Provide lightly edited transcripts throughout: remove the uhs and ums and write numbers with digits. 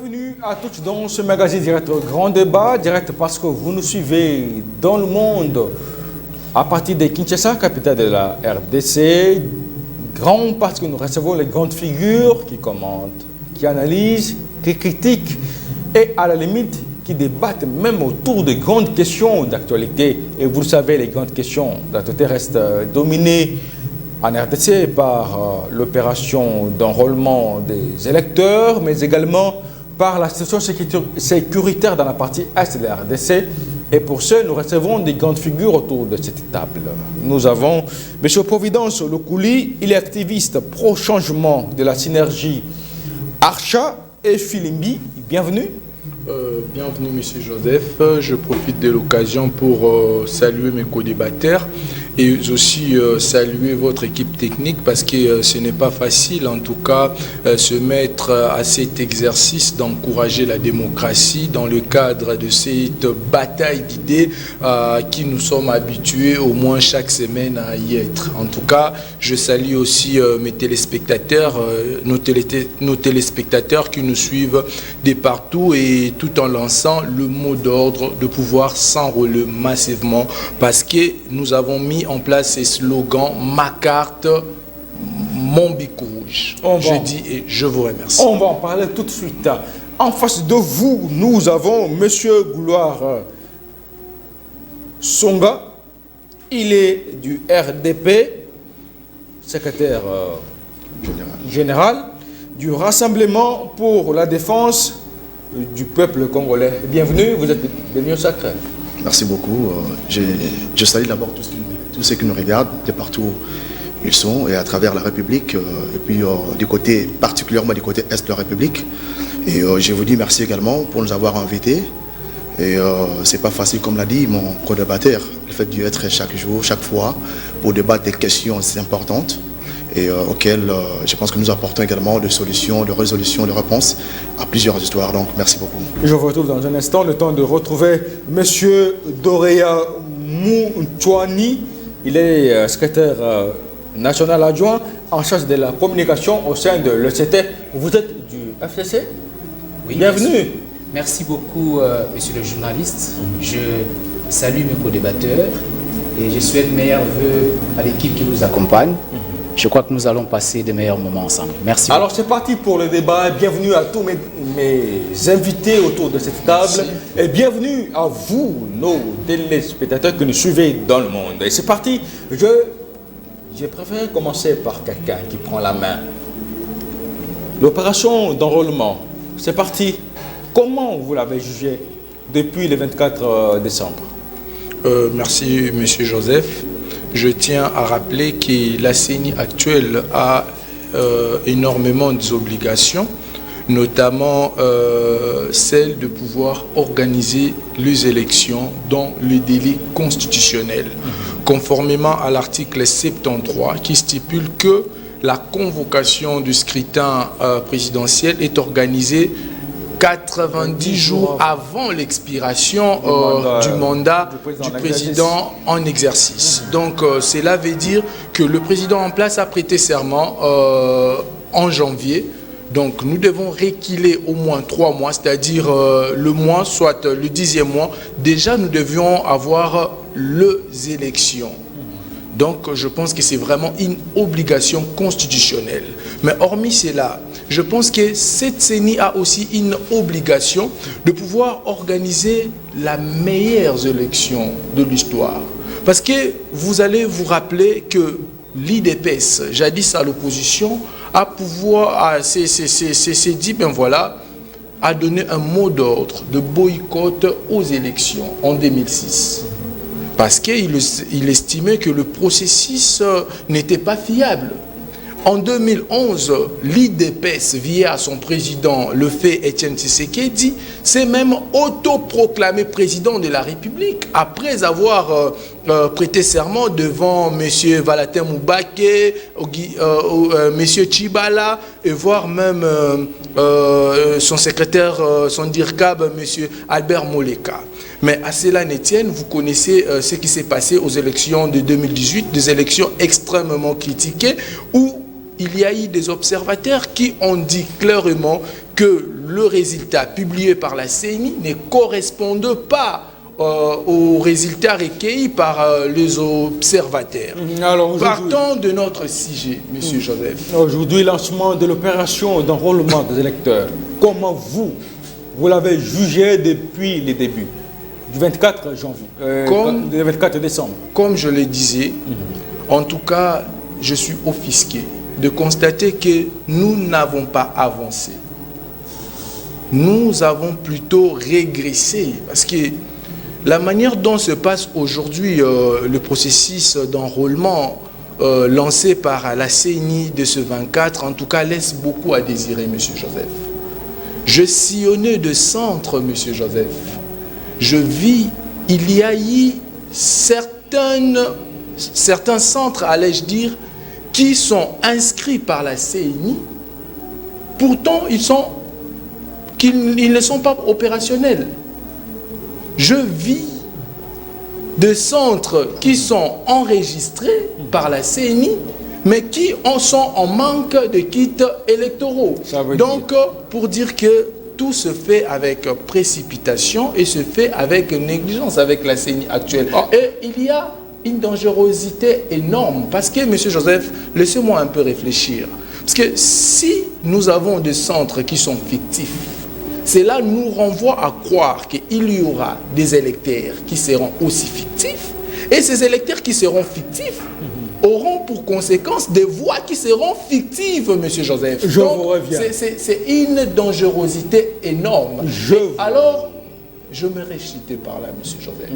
Bienvenue à tous dans ce magazine direct Grand Débat, direct parce que vous nous suivez dans le monde à partir de Kinshasa, capitale de la RDC. Grand parce que nous recevons les grandes figures qui commentent, qui analysent, qui critiquent et à la limite qui débattent même autour de grandes questions d'actualité. Et vous le savez, les grandes questions d'actualité restent dominées en RDC par l'opération d'enrôlement des électeurs, mais également par la situation sécuritaire dans la partie est de la RDC. Et pour ce, nous recevons des grandes figures autour de cette table. Nous avons M. Providence Lokouli, il est activiste pro-changement de la synergie Archa et Filimbi. Bienvenue. Bienvenue, M. Joseph. Je profite de l'occasion pour saluer mes co-débatteurs et aussi saluer votre équipe technique parce que ce n'est pas facile, en tout cas, se mettre à cet exercice d'encourager la démocratie dans le cadre de cette bataille d'idées qui nous sommes habitués au moins chaque semaine à y être. En tout cas, je salue aussi mes téléspectateurs, nos téléspectateurs qui nous suivent de partout et tout en lançant le mot d'ordre de pouvoir s'enrôler massivement parce que nous avons mis en place ces slogans « Ma carte, mon bic rouge ». Je dis et je vous remercie. On va en parler tout de suite. En face de vous, nous avons M. Gouloir Songa. Il est du RDP, secrétaire général du Rassemblement pour la défense du peuple congolais. Bienvenue, vous êtes devenu sacré. Merci beaucoup. Je salue d'abord tous ceux qui nous regardent de partout où ils sont et à travers la République, et puis du côté, particulièrement du côté est de la République. Et je vous dis merci également pour nous avoir invités. Et c'est pas facile, comme l'a dit mon co-débatteur, le fait d'y être chaque jour, chaque fois, pour débattre des questions assez importantes et auxquelles je pense que nous apportons également des solutions, de résolutions, de réponses à plusieurs histoires. Donc merci beaucoup. Je vous retrouve dans un instant, le temps de retrouver M. Doreya Moutouani. Il est secrétaire national adjoint en charge de la communication au sein de l'ECT. Vous êtes du FCC? Oui, bienvenue. Merci beaucoup, monsieur le journaliste. Je salue mes co-débatteurs et je souhaite meilleurs vœux à l'équipe qui vous accompagne. Je crois que nous allons passer de meilleurs moments ensemble. Merci. Alors c'est parti pour le débat. Bienvenue à tous mes invités autour de cette table. Merci. Et bienvenue à vous, nos téléspectateurs que nous suivez dans le monde. Et c'est parti. J'ai préféré commencer par quelqu'un qui prend la main. L'opération d'enrôlement, c'est parti. Comment vous l'avez jugé depuis le 24 décembre? Merci, M. Joseph. Je tiens à rappeler que la CENI actuelle a énormément d'obligations, notamment celle de pouvoir organiser les élections dans le délai constitutionnel, conformément à l'article 73 qui stipule que la convocation du scrutin présidentiel est organisée 90 jours avant l'expiration du mandat du président en exercice. Donc cela veut dire que le président en place a prêté serment en janvier. Donc nous devons reculer au moins 3 mois, c'est-à-dire le mois, soit le 10e mois. Déjà nous devions avoir les élections. Donc je pense que c'est vraiment une obligation constitutionnelle. Mais hormis cela, je pense que cette CENI a aussi une obligation de pouvoir organiser la meilleure élection de l'histoire. Parce que vous allez vous rappeler que l'IDPS, jadis à l'opposition, s'est dit, ben voilà, a donné un mot d'ordre de boycott aux élections en 2006. Parce qu'il estimait que le processus n'était pas fiable. En 2011, l'IDPS, via son président, le fait Etienne Tshisekedi, s'est même autoproclamé président de la République après avoir prêté serment devant M. Valatin Moubake, M. Tchibala, et voire même son secrétaire, son DIRCAB, M. Albert Moleka. Mais à cela n'étienne, vous connaissez ce qui s'est passé aux élections de 2018, des élections extrêmement critiquées où il y a eu des observateurs qui ont dit clairement que le résultat publié par la CENI ne corresponde pas aux résultats recueillis par les observateurs. Alors, partons de notre sujet, M. Joseph. Aujourd'hui, lancement de l'opération d'enrôlement des électeurs. Comment vous l'avez jugé depuis les débuts du 24 janvier, du 24 décembre? Comme je le disais, en tout cas, je suis offusqué de constater que nous n'avons pas avancé. Nous avons plutôt régressé parce que la manière dont se passe aujourd'hui le processus d'enrôlement lancé par la CENI de ce 24, en tout cas, laisse beaucoup à désirer, M. Joseph. Je sillonnais de centres, M. Joseph. Je vis, il y a eu certains centres, allais-je dire, qui sont inscrits par la CENI. Pourtant, ils ne sont pas opérationnels. Je vis de centres qui sont enregistrés par la CENI, mais qui sont en manque de kits électoraux. Donc, pour dire que tout se fait avec précipitation et se fait avec négligence avec la CENI actuelle. Et il y a une dangerosité énorme. Parce que, M. Joseph, laissez-moi un peu réfléchir. Parce que si nous avons des centres qui sont fictifs, cela nous renvoie à croire qu'il y aura des électeurs qui seront aussi fictifs, et ces électeurs qui seront fictifs auront pour conséquence des voix qui seront fictives, M. Joseph. C'est une dangerosité énorme. Alors, je me réchite par là, M. Joseph.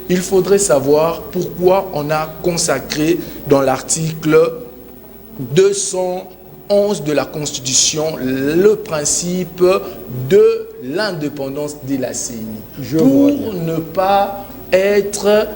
Il faudrait savoir pourquoi on a consacré dans l'article 211 de la Constitution le principe de l'indépendance de la CENI. Pour ne pas être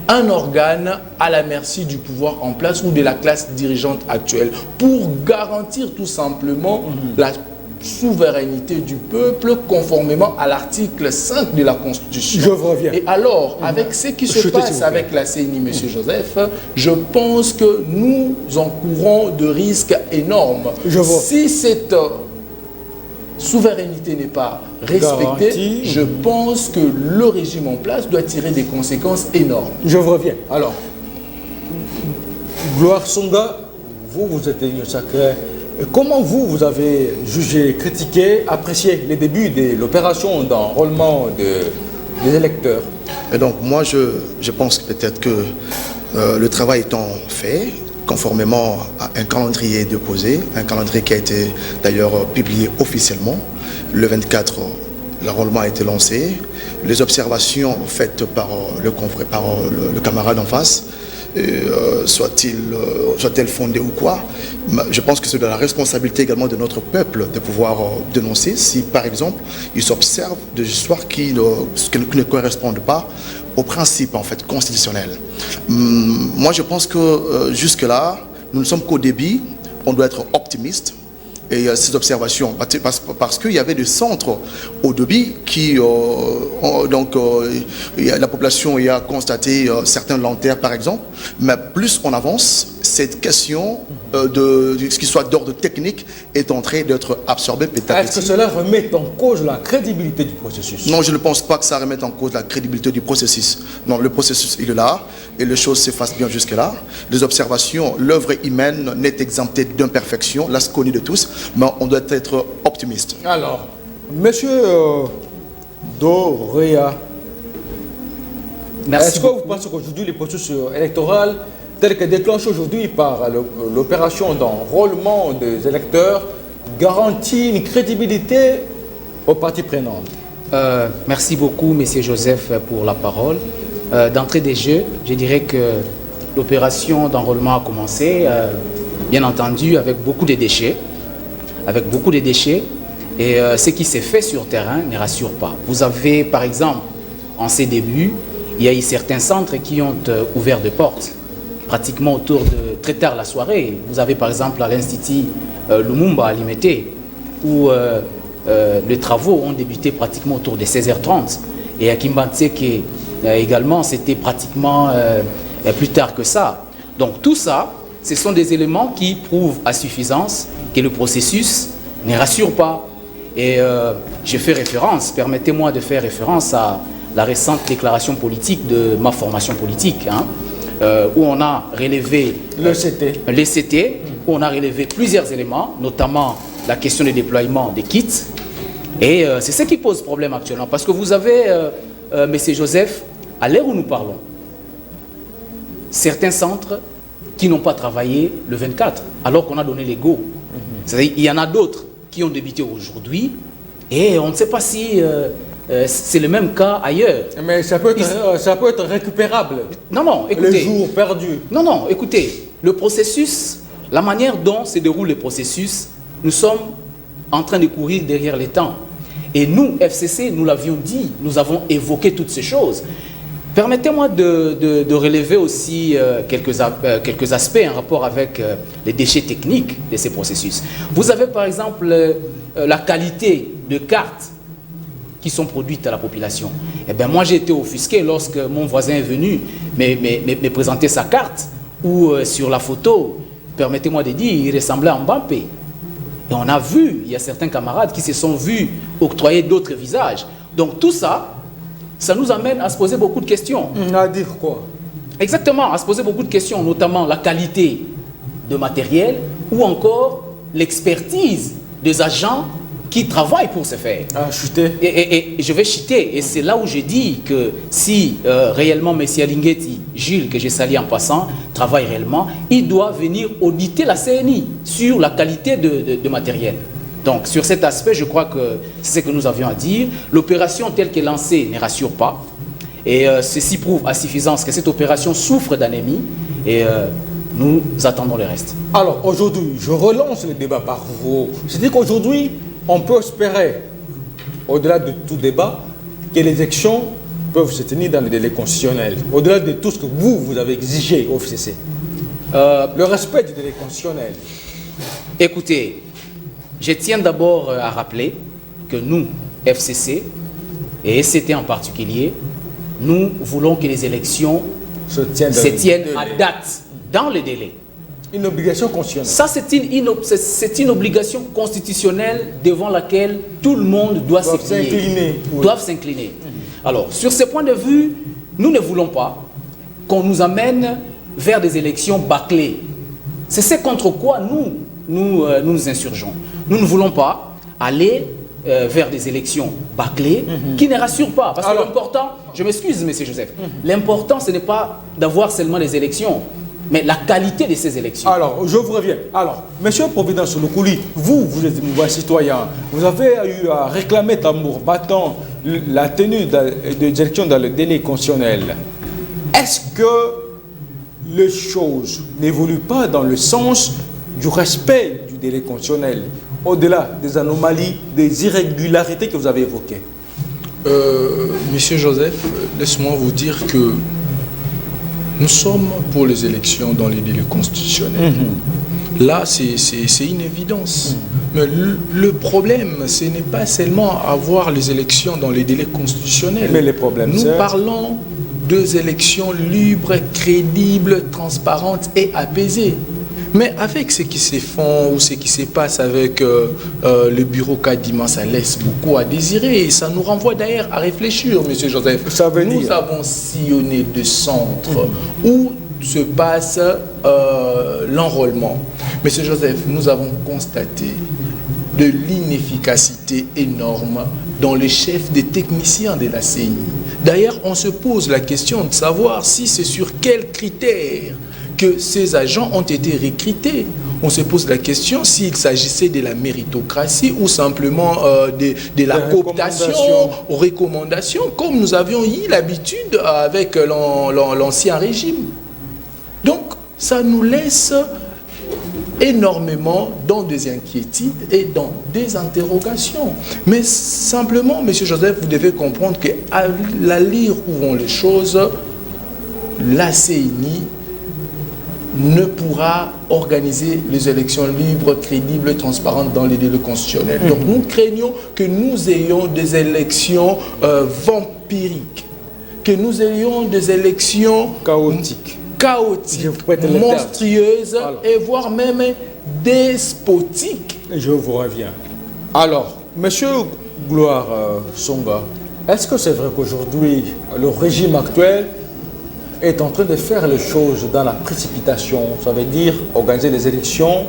un organe à la merci du pouvoir en place ou de la classe dirigeante actuelle, pour garantir tout simplement la souveraineté du peuple conformément à l'article 5 de la Constitution. Je reviens. Et alors, avec ce qui se passe avec la CENI, M. Joseph, je pense que nous encourons de risques énormes. Si cette souveraineté n'est pas respectée, je pense que le régime en place doit tirer des conséquences énormes. Je reviens. Alors, Gloire Songa, vous êtes une sacrée. Comment vous avez jugé, critiqué, apprécié les débuts de l'opération d'enrôlement des électeurs? Et donc moi je pense peut-être que le travail étant fait, conformément à un calendrier déposé, un calendrier qui a été d'ailleurs publié officiellement, le 24, l'enrôlement a été lancé, les observations faites par le camarade en face, soit-elle fondée ou quoi, je pense que c'est de la responsabilité également de notre peuple de pouvoir dénoncer si par exemple il s'observe des histoires qui ne correspondent pas aux principes en fait constitutionnels. Moi je pense que jusque là nous ne sommes qu'au début, on doit être optimiste. Et ces observations, parce qu'il y avait des centres au débit qui, la population a constaté certains lenteurs par exemple, mais plus on avance, cette question de ce qui soit d'ordre technique est en train d'être absorbée petit à petit. Est-ce que cela remet en cause la crédibilité du processus? Non, je ne pense pas que ça remette en cause la crédibilité du processus. Non, le processus il est là et les choses s'effacent bien jusque-là. Les observations, l'œuvre humaine n'est exemptée d'imperfection, là c'est connu de tous. Mais on doit être optimiste. Alors, Monsieur Dorea, est-ce que vous pensez qu'aujourd'hui le processus électoral tel que déclenché aujourd'hui par l'opération d'enrôlement des électeurs garantit une crédibilité aux parties prenantes? Merci beaucoup, Monsieur Joseph, pour la parole. D'entrée des jeux, je dirais que l'opération d'enrôlement a commencé, bien entendu, avec beaucoup de déchets. Et ce qui s'est fait sur terrain ne rassure pas. Vous avez, par exemple, en ces débuts, il y a eu certains centres qui ont ouvert des portes, pratiquement autour de très tard la soirée. Vous avez, par exemple, à l'Institut Lumumba à Limete, où les travaux ont débuté pratiquement autour de 16h30. Et à Kimbantseke également, c'était pratiquement plus tard que ça. Donc tout ça, ce sont des éléments qui prouvent à suffisance que le processus ne rassure pas. Et je fais référence, permettez-moi de faire référence à la récente déclaration politique de ma formation politique, hein, où on a relevé le CT, où on a relevé plusieurs éléments, notamment la question du déploiement des kits. Et c'est ce qui pose problème actuellement, parce que vous avez, M. Joseph, à l'heure où nous parlons, certains centres qui n'ont pas travaillé le 24, alors qu'on a donné les go. C'est-à-dire, il y en a d'autres qui ont débuté aujourd'hui, et on ne sait pas si c'est le même cas ailleurs. Mais ça peut être récupérable. Non, non, écoutez. Les jours perdus. Non, non, écoutez, le processus, la manière dont se déroule le processus, nous sommes en train de courir derrière les temps. Et nous, FCC, nous l'avions dit, nous avons évoqué toutes ces choses. Permettez-moi de relever aussi quelques aspects en rapport avec les déchets techniques de ces processus. Vous avez par exemple la qualité de cartes qui sont produites à la population. Eh bien, moi, j'ai été offusqué lorsque mon voisin est venu me présenter sa carte, où sur la photo, permettez-moi de dire, il ressemblait à Mbappé. Et on a vu, il y a certains camarades qui se sont vus octroyer d'autres visages. Donc tout ça, ça nous amène à se poser beaucoup de questions. À dire quoi? Exactement, à se poser beaucoup de questions, notamment la qualité de matériel ou encore l'expertise des agents qui travaillent pour ce faire. Ah, chuter. Et je vais chuter. Et c'est là où je dis que si réellement M. Alinguetti, Gilles, que j'ai sali en passant, travaille réellement, il doit venir auditer la CNI sur la qualité de matériel. Donc, sur cet aspect, je crois que c'est ce que nous avions à dire. L'opération telle qu'elle est lancée ne rassure pas. Et ceci prouve à suffisance que cette opération souffre d'anémie. Et nous attendons le reste. Alors, aujourd'hui, je relance le débat par vous. C'est-à-dire qu'aujourd'hui, on peut espérer, au-delà de tout débat, que les élections peuvent se tenir dans le délai constitutionnel. Au-delà de tout ce que vous avez exigé au FCC. Le respect du délai constitutionnel. Écoutez, je tiens d'abord à rappeler que nous, FCC, et SCT en particulier, nous voulons que les élections se tiennent à date, dans le délai. Une obligation constitutionnelle. Ça, c'est une obligation constitutionnelle devant laquelle tout le monde doit s'incliner. Doivent s'incliner. Alors, sur ce point de vue, nous ne voulons pas qu'on nous amène vers des élections bâclées. C'est ce contre quoi nous insurgeons. Nous ne voulons pas aller vers des élections bâclées qui ne rassurent pas. Parce que l'important, je m'excuse, M. Joseph, l'important, ce n'est pas d'avoir seulement des élections, mais la qualité de ces élections. Alors, je vous reviens. Alors, M. Providence Loukouli, vous êtes un citoyen, vous avez eu à réclamer tambour battant la tenue des élections dans le délai constitutionnel. Est-ce que les choses n'évoluent pas dans le sens du respect du délai constitutionnel, au-delà des anomalies, des irrégularités que vous avez évoquées? Monsieur Joseph, laisse-moi vous dire que nous sommes pour les élections dans les délais constitutionnels. Là, c'est une évidence. Mais le problème, ce n'est pas seulement avoir les élections dans les délais constitutionnels. Mais les problèmes, nous parlons de élections libres, crédibles, transparentes et apaisées. Mais avec ce qui se fait ou ce qui se passe avec le bureau Kadima, ça laisse beaucoup à désirer. Et ça nous renvoie d'ailleurs à réfléchir, M. Joseph. Nous avons sillonné de centres où se passe l'enrôlement. M. Joseph, nous avons constaté de l'inefficacité énorme dans les chefs des techniciens de la CNI. D'ailleurs, on se pose la question de savoir si c'est sur quels critères que ces agents ont été recrutés. On se pose la question s'il s'agissait de la méritocratie ou simplement de la cooptation aux recommandations, comme nous avions eu l'habitude avec l'ancien régime. Donc, ça nous laisse énormément dans des inquiétudes et dans des interrogations. Mais simplement, M. Joseph, vous devez comprendre qu'à la lire où vont les choses, la CNI ne pourra organiser les élections libres, crédibles, transparentes dans les délais constitutionnels. Donc nous craignons que nous ayons des élections vampiriques, que nous ayons des élections chaotiques, monstrueuses et voire même despotiques. Je vous reviens. Alors, Monsieur Gloire Songa, est-ce que c'est vrai qu'aujourd'hui, le régime actuel est en train de faire les choses dans la précipitation? Ça veut dire organiser des élections,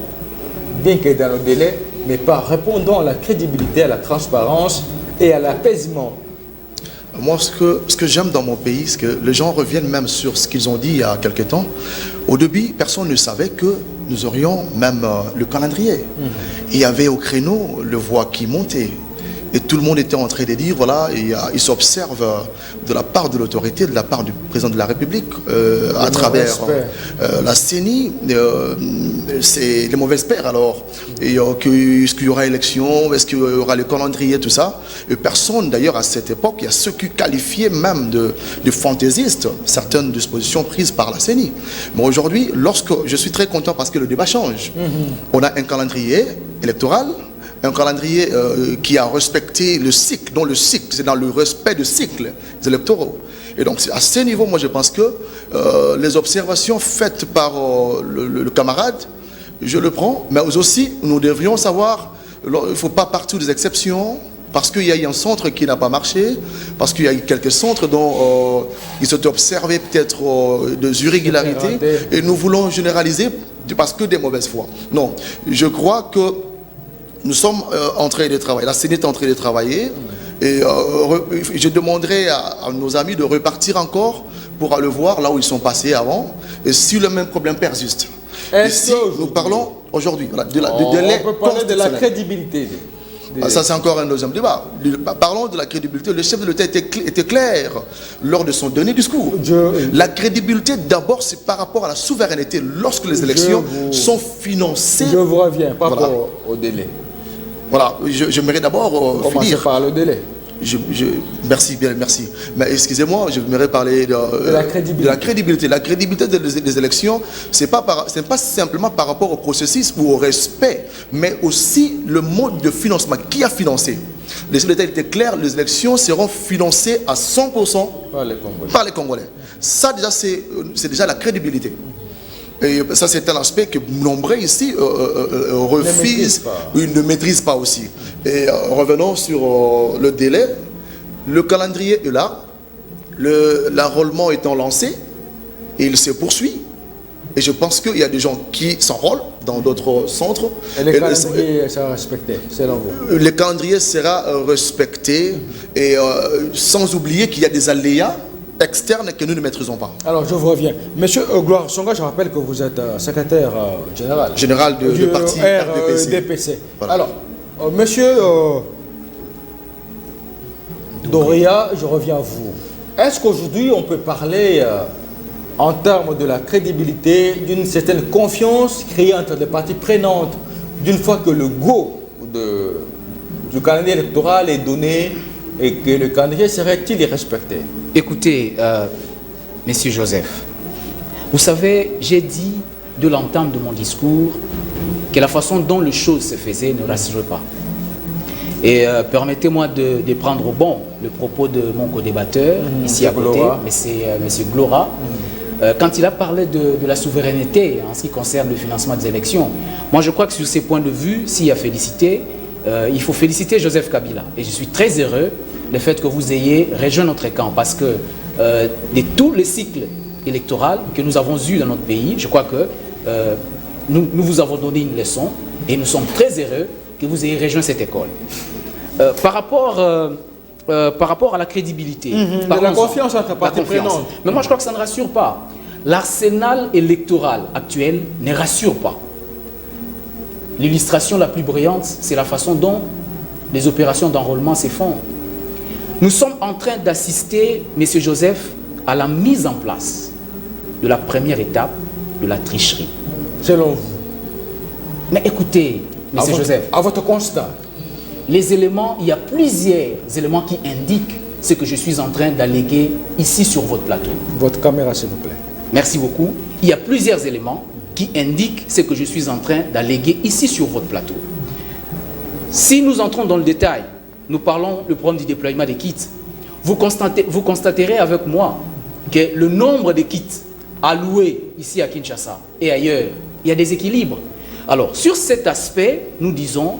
bien que dans le délai, mais pas répondant à la crédibilité, à la transparence et à l'apaisement. Moi, ce que j'aime dans mon pays, c'est que les gens reviennent même sur ce qu'ils ont dit il y a quelque temps. Au début, personne ne savait que nous aurions même le calendrier. Il y avait au créneau le voix qui montait. Et tout le monde était en train de dire, voilà, il s'observe de la part de l'autorité, de la part du président de la République, à travers la CENI, c'est les mauvais pères alors. Est-ce qu'il y aura élection, est-ce qu'il y aura le calendrier, tout ça. Et personne, d'ailleurs, à cette époque, il y a ceux qui qualifiaient même de fantaisistes certaines dispositions prises par la CENI. Mais aujourd'hui, je suis très content parce que le débat change. On a un calendrier électoral, un calendrier qui a respecté le cycle, dont le cycle, c'est dans le respect du cycle électoraux. Et donc, à ce niveau, moi, je pense que les observations faites par le camarade, je le prends, mais aussi, nous devrions savoir, il ne faut pas partir des exceptions, parce qu'il y a eu un centre qui n'a pas marché, parce qu'il y a eu quelques centres dont ils sont observés peut-être des irrégularités, et nous voulons généraliser parce que des mauvaises foi. Non, je crois que nous sommes en train de travailler, la CENI est en train de travailler, et je demanderai à nos amis de repartir encore pour aller voir là où ils sont passés avant, et si le même problème persiste. Ici, nous parlons aujourd'hui on peut parler de la crédibilité. Ça, c'est encore un deuxième débat. Parlons de la crédibilité. Le chef de l'État était clair lors de son dernier discours. La crédibilité, d'abord, c'est par rapport à la souveraineté. Lorsque les élections sont financées... Je vous reviens par rapport au délai. Voilà, j'aimerais d'abord finir par le délai. Merci, bien, merci. Mais excusez-moi, j'aimerais parler de la crédibilité. La crédibilité des élections, ce n'est pas simplement par rapport au processus ou au respect, mais aussi le mode de financement. Qui a financé? Le chef de l'État était clair, les élections seront financées à 100% par les Congolais. Ça, déjà, c'est déjà la crédibilité. Et ça, c'est un aspect que nombreux ici refusent, ils ne maîtrisent pas aussi. Et revenons sur le délai. Le calendrier est là, l'enrôlement étant lancé, et il se poursuit. Et je pense qu'il y a des gens qui s'enrôlent dans d'autres centres. Et le calendrier sera respecté, selon vous? Le calendrier sera respecté, et sans oublier qu'il y a des aléas externes que nous ne maîtrisons pas. Alors, je vous reviens. Monsieur Gloire Songa, je rappelle que vous êtes secrétaire général. Général du parti RDPC. Voilà. Alors, monsieur Doria, je reviens à vous. Est-ce qu'aujourd'hui, on peut parler, en termes de la crédibilité, d'une certaine confiance créée entre les parties prenantes, d'une fois que le go du calendrier électoral est donné et que le calendrier serait-il respecté? Écoutez, Monsieur Joseph, vous savez, j'ai dit de l'entame de mon discours que la façon dont les choses se faisaient ne rassurait pas. Et permettez-moi de prendre au bon le propos de mon co-débatteur, ici à côté, Monsieur Glora, quand il a parlé de la souveraineté en ce qui concerne le financement des élections. Moi, je crois que sur ces points de vue, s'il y a félicité, il faut féliciter Joseph Kabila. Et je suis très heureux le fait que vous ayez rejoint notre camp, parce que de tous les cycles électoraux que nous avons eus dans notre pays, je crois que nous vous avons donné une leçon, et nous sommes très heureux que vous ayez rejoint cette école. Par rapport à la crédibilité, la confiance entre parties prenantes. Mais moi je crois que ça ne rassure pas. L'arsenal électoral actuel ne rassure pas. L'illustration la plus brillante, c'est la façon dont les opérations d'enrôlement se font. Nous sommes en train d'assister, M. Joseph, à la mise en place de la première étape de la tricherie. Selon vous? Mais écoutez, M. Joseph, à votre constat, les éléments, il y a plusieurs éléments qui indiquent ce que je suis en train d'alléguer ici sur votre plateau. Votre caméra, s'il vous plaît. Merci beaucoup. Il y a plusieurs éléments qui indiquent ce que je suis en train d'alléguer ici sur votre plateau. Si nous entrons dans le détail, nous parlons du problème du déploiement des kits. Vous constaterez avec moi que le nombre de kits alloués ici à Kinshasa et ailleurs, il y a des équilibres. Alors, sur cet aspect, nous disons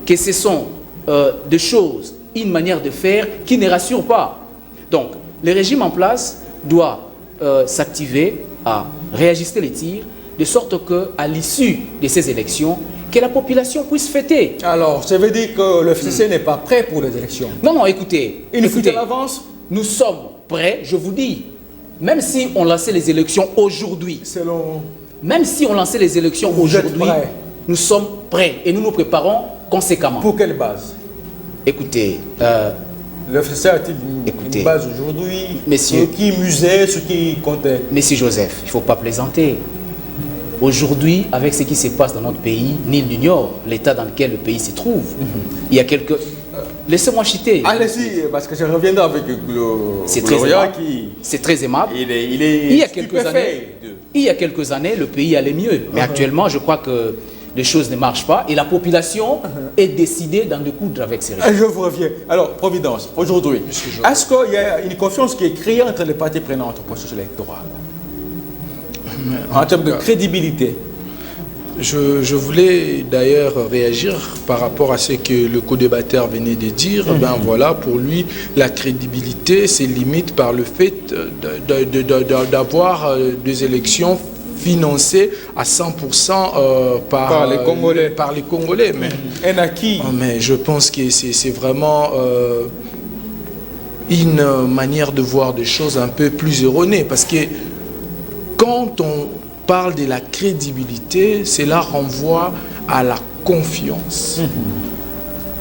que ce sont de choses, une manière de faire qui ne rassure pas. Donc, le régime en place doit s'activer à réajuster les tirs, de sorte qu'à l'issue de ces élections, que la population puisse fêter. Alors, ça veut dire que le FCC n'est pas prêt pour les élections? Non, non, écoutez. Il faut à l'avance. Nous sommes prêts, je vous dis. Même si on lançait les élections aujourd'hui, même si on lançait les élections aujourd'hui, nous sommes prêts et nous nous préparons conséquemment. Pour quelle base? Écoutez, le FCC a-t-il une base aujourd'hui? Messieurs, ce qui musait, ce qui comptait? Monsieur Joseph, il ne faut pas plaisanter. Aujourd'hui, avec ce qui se passe dans notre pays, nul n'ignore l'état dans lequel le pays se trouve. Il y a quelques... Laissez-moi citer. Allez-y, parce que je reviendrai avec Gloria qui... C'est très aimable. Il y a quelques années, le pays allait mieux. Mais actuellement, je crois que les choses ne marchent pas et la population est décidée d'en découdre avec ces régimes. Je vous reviens. Alors, Providence, aujourd'hui, est-ce qu'il y a une confiance qui est créée entre les parties prenantes au processus électoral? En termes de crédibilité? Je voulais d'ailleurs réagir par rapport à ce que le co-débatteur venait de dire. Ben voilà, pour lui, la crédibilité, c'est limite par le fait d'avoir des élections financées à 100% par les Congolais. Un acquis. Mais je pense que c'est vraiment une manière de voir des choses un peu plus erronée. Parce que quand on parle de la crédibilité, cela renvoie à la confiance.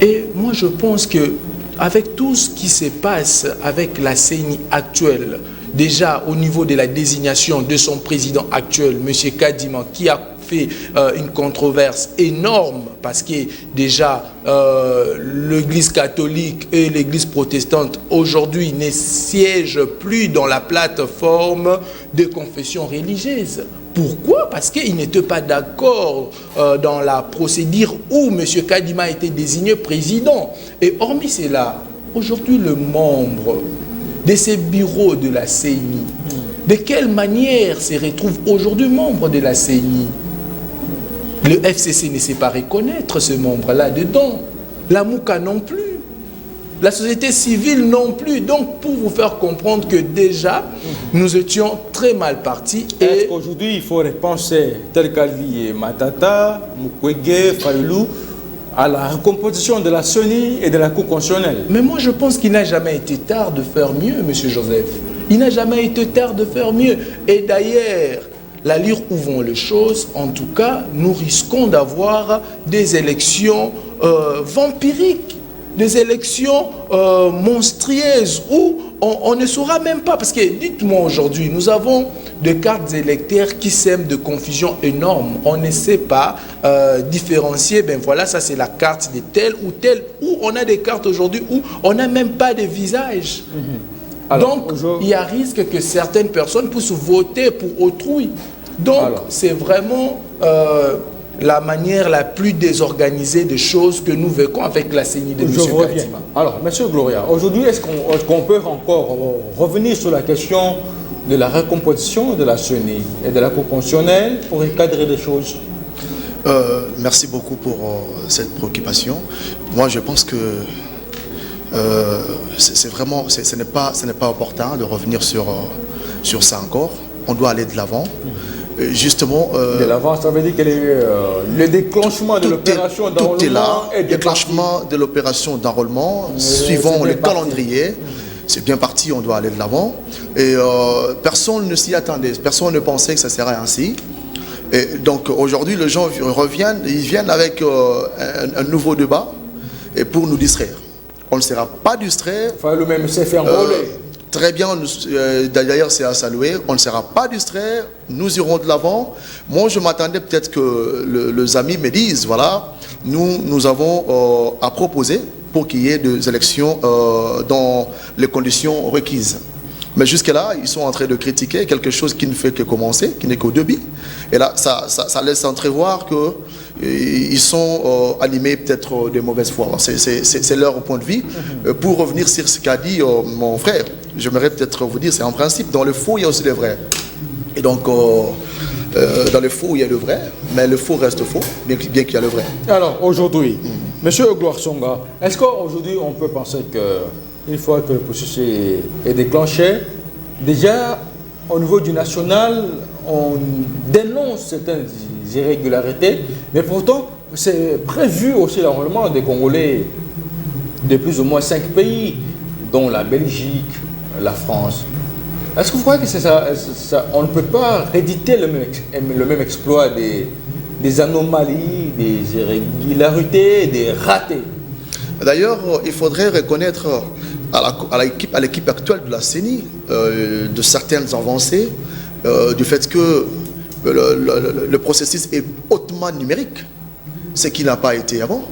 Et moi, je pense que avec tout ce qui se passe avec la CENI actuelle, déjà au niveau de la désignation de son président actuel, M. Kadima, qui a fait une controverse énorme parce que déjà l'église catholique et l'église protestante aujourd'hui ne siègent plus dans la plateforme des confessions religieuses. Pourquoi? Parce qu'ils n'étaient pas d'accord dans la procédure où M. Kadima a été désigné président. Et hormis cela, aujourd'hui le membre de ces bureaux de la CENI, de quelle manière se retrouve aujourd'hui membre de la CENI? Le FCC ne sait pas reconnaître ce membre-là dedans. La MOUCA non plus. La société civile non plus. Donc, pour vous faire comprendre que déjà, nous étions très mal partis. Et aujourd'hui, il faut repenser, tel qu'a dit Matata, Mukwege, Fayoulou, à la recomposition de la CENI et de la Cour constitutionnelle. Mais moi, je pense qu'il n'a jamais été tard de faire mieux, M. Joseph. Il n'a jamais été tard de faire mieux. Et d'ailleurs, l'allure où vont les choses, en tout cas, nous risquons d'avoir des élections vampiriques, des élections monstrueuses où on ne saura même pas. Parce que, dites-moi aujourd'hui, nous avons des cartes électeurs qui sèment de confusion énorme. On ne sait pas différencier, ben voilà, ça c'est la carte de tel ou tel, ou on a des cartes aujourd'hui où on n'a même pas de visage. Alors, donc, il y a risque que certaines personnes puissent voter pour autrui. Donc, c'est vraiment la manière la plus désorganisée des choses que nous vécons avec la CENI de M. Kadima. Alors, M. Gloria, aujourd'hui, est-ce qu'on peut encore revenir sur la question de la recomposition de la CENI et de la Cour constitutionnelle pour recadrer les choses? Merci beaucoup pour cette préoccupation. Moi, je pense que c'est vraiment, ce n'est pas opportun de revenir sur ça encore. On doit aller de l'avant. Justement, de l'avant, ça veut dire que le déclenchement de l'opération d'enrôlement tout est là. Le déclenchement de l'opération d'enrôlement, suivant le calendrier, c'est bien parti, on doit aller de l'avant. Et personne ne s'y attendait, personne ne pensait que ça serait ainsi. Et donc aujourd'hui, les gens reviennent, ils viennent avec un nouveau débat et pour nous distraire. On ne sera pas distrait. Enfin, le même s'est fait enrôler. Très bien, d'ailleurs c'est à saluer, on ne sera pas distrait, nous irons de l'avant. Moi je m'attendais peut-être que les amis me disent, voilà, nous avons à proposer pour qu'il y ait des élections dans les conditions requises. Mais jusque-là, ils sont en train de critiquer quelque chose qui ne fait que commencer, qui n'est qu'au début. Et là, ça laisse entrevoir qu'ils sont animés peut-être de mauvaise foi. C'est leur point de vue. Pour revenir sur ce qu'a dit mon frère, j'aimerais peut-être vous dire, c'est en principe, dans le faux, il y a aussi le vrai. Et donc, dans le faux, il y a le vrai, mais le faux reste faux, bien qu'il y a le vrai. Alors, aujourd'hui, Monsieur Gloire Songa, est-ce qu'aujourd'hui on peut penser qu'une fois que le processus est déclenché, déjà au niveau du national, on dénonce certaines irrégularités, mais pourtant c'est prévu aussi l'enrôlement des Congolais de plus ou moins 5 pays, dont la Belgique, la France. Est-ce que vous croyez que on ne peut pas rééditer le même exploit des anomalies, des irrégularités, des ratés? D'ailleurs, il faudrait reconnaître à l'équipe actuelle de la CENI de certaines avancées, du fait que le processus est hautement numérique, ce qui n'a pas été avant.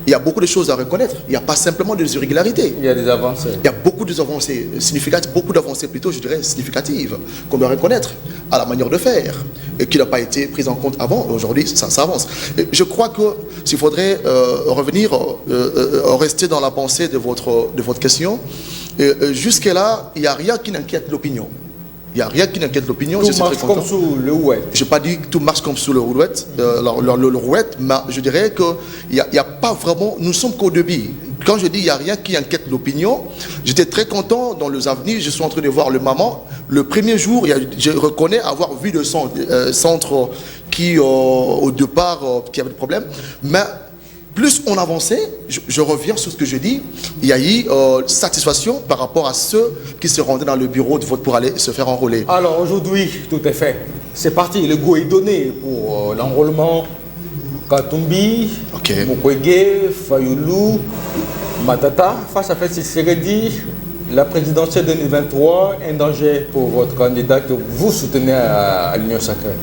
Il y a beaucoup de choses à reconnaître. Il n'y a pas simplement des irrégularités. Il y a des avancées. Il y a beaucoup d'avancées significatives, beaucoup d'avancées plutôt, je dirais, significatives, qu'on doit reconnaître à la manière de faire, et qui n'a pas été prise en compte avant. Aujourd'hui, ça avance. Et je crois que s'il faudrait revenir, rester dans la pensée de votre question, jusque-là, il n'y a rien qui n'inquiète l'opinion. Il n'y a rien qui n'inquiète l'opinion. Tout marche comme sous le rouet. Je n'ai pas dit que tout marche comme sous le rouet, le rouet, mais je dirais qu'il n'y a pas vraiment... Nous sommes qu'au début. Quand je dis qu'il n'y a rien qui inquiète l'opinion, j'étais très content dans les avenirs. Je suis en train de voir le maman. Le premier jour, je reconnais avoir vu le centre qui, au départ, qui avait des problèmes. Mais plus on avançait, je reviens sur ce que je dis, il y a eu satisfaction par rapport à ceux qui se rendaient dans le bureau de vote pour aller se faire enrôler. Alors aujourd'hui, tout est fait. C'est parti, le go est donné pour l'enrôlement. Katumbi, Mukwege, Fayoulou, Matata, face à Félix Tshisekedi, la présidentielle 2023, un danger pour votre candidat que vous soutenez à l'Union Sacrée?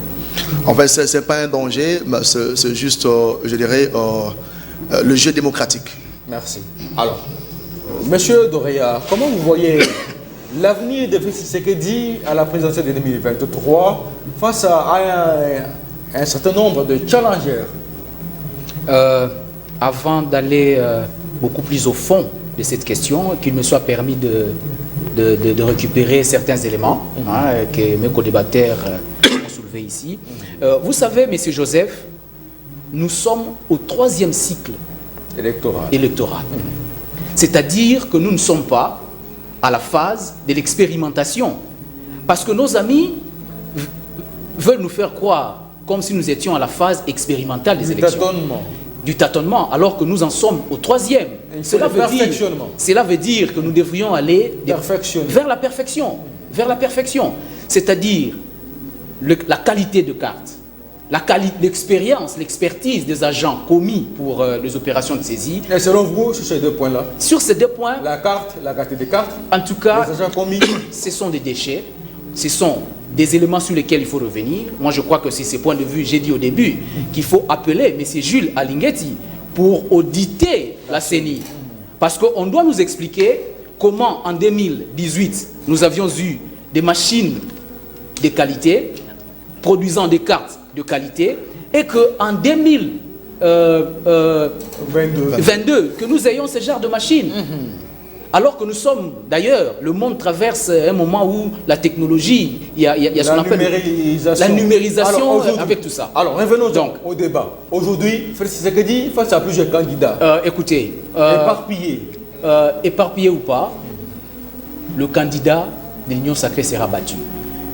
En fait, ce n'est pas un danger, mais c'est juste, je dirais, le jeu démocratique. Merci. Alors, Monsieur Doria, comment vous voyez l'avenir de Félix Tshisekedi à la présidentielle de 2023 face à un certain nombre de challengers? Avant d'aller beaucoup plus au fond de cette question, qu'il me soit permis de récupérer certains éléments que mes co-débatteurs ont soulevés ici. Vous savez, M. Joseph, nous sommes au 3e cycle électoral. C'est-à-dire que nous ne sommes pas à la phase de l'expérimentation. Parce que nos amis veulent nous faire croire comme si nous étions à la phase expérimentale des élections. Du tâtonnement, alors que nous en sommes au 3e. Cela veut dire que nous devrions aller vers la perfection. Vers la perfection. C'est-à-dire la qualité de carte, l'expérience, l'expertise des agents commis pour les opérations de saisie. Et selon vous, sur ces 2 points-là? Sur ces 2 points, la qualité des cartes, en tout cas, les agents commis, ce sont des déchets, ce sont des éléments sur lesquels il faut revenir. Moi, je crois que c'est ce point de vue, j'ai dit au début, qu'il faut appeler M. Jules Alinguetti pour auditer la CENI. Parce qu'on doit nous expliquer comment, en 2018, nous avions eu des machines de qualité, produisant des cartes de qualité, et qu'en 2022, que nous ayons ce genre de machines. Alors que nous sommes, d'ailleurs, le monde traverse un moment où la technologie, il y a ce qu'on appelle la numérisation avec tout ça. Alors, revenons donc au débat. Aujourd'hui, Félix Tshisekedi face à plusieurs candidats. Écoutez, éparpillé ou pas, le candidat de l'Union Sacrée sera battu.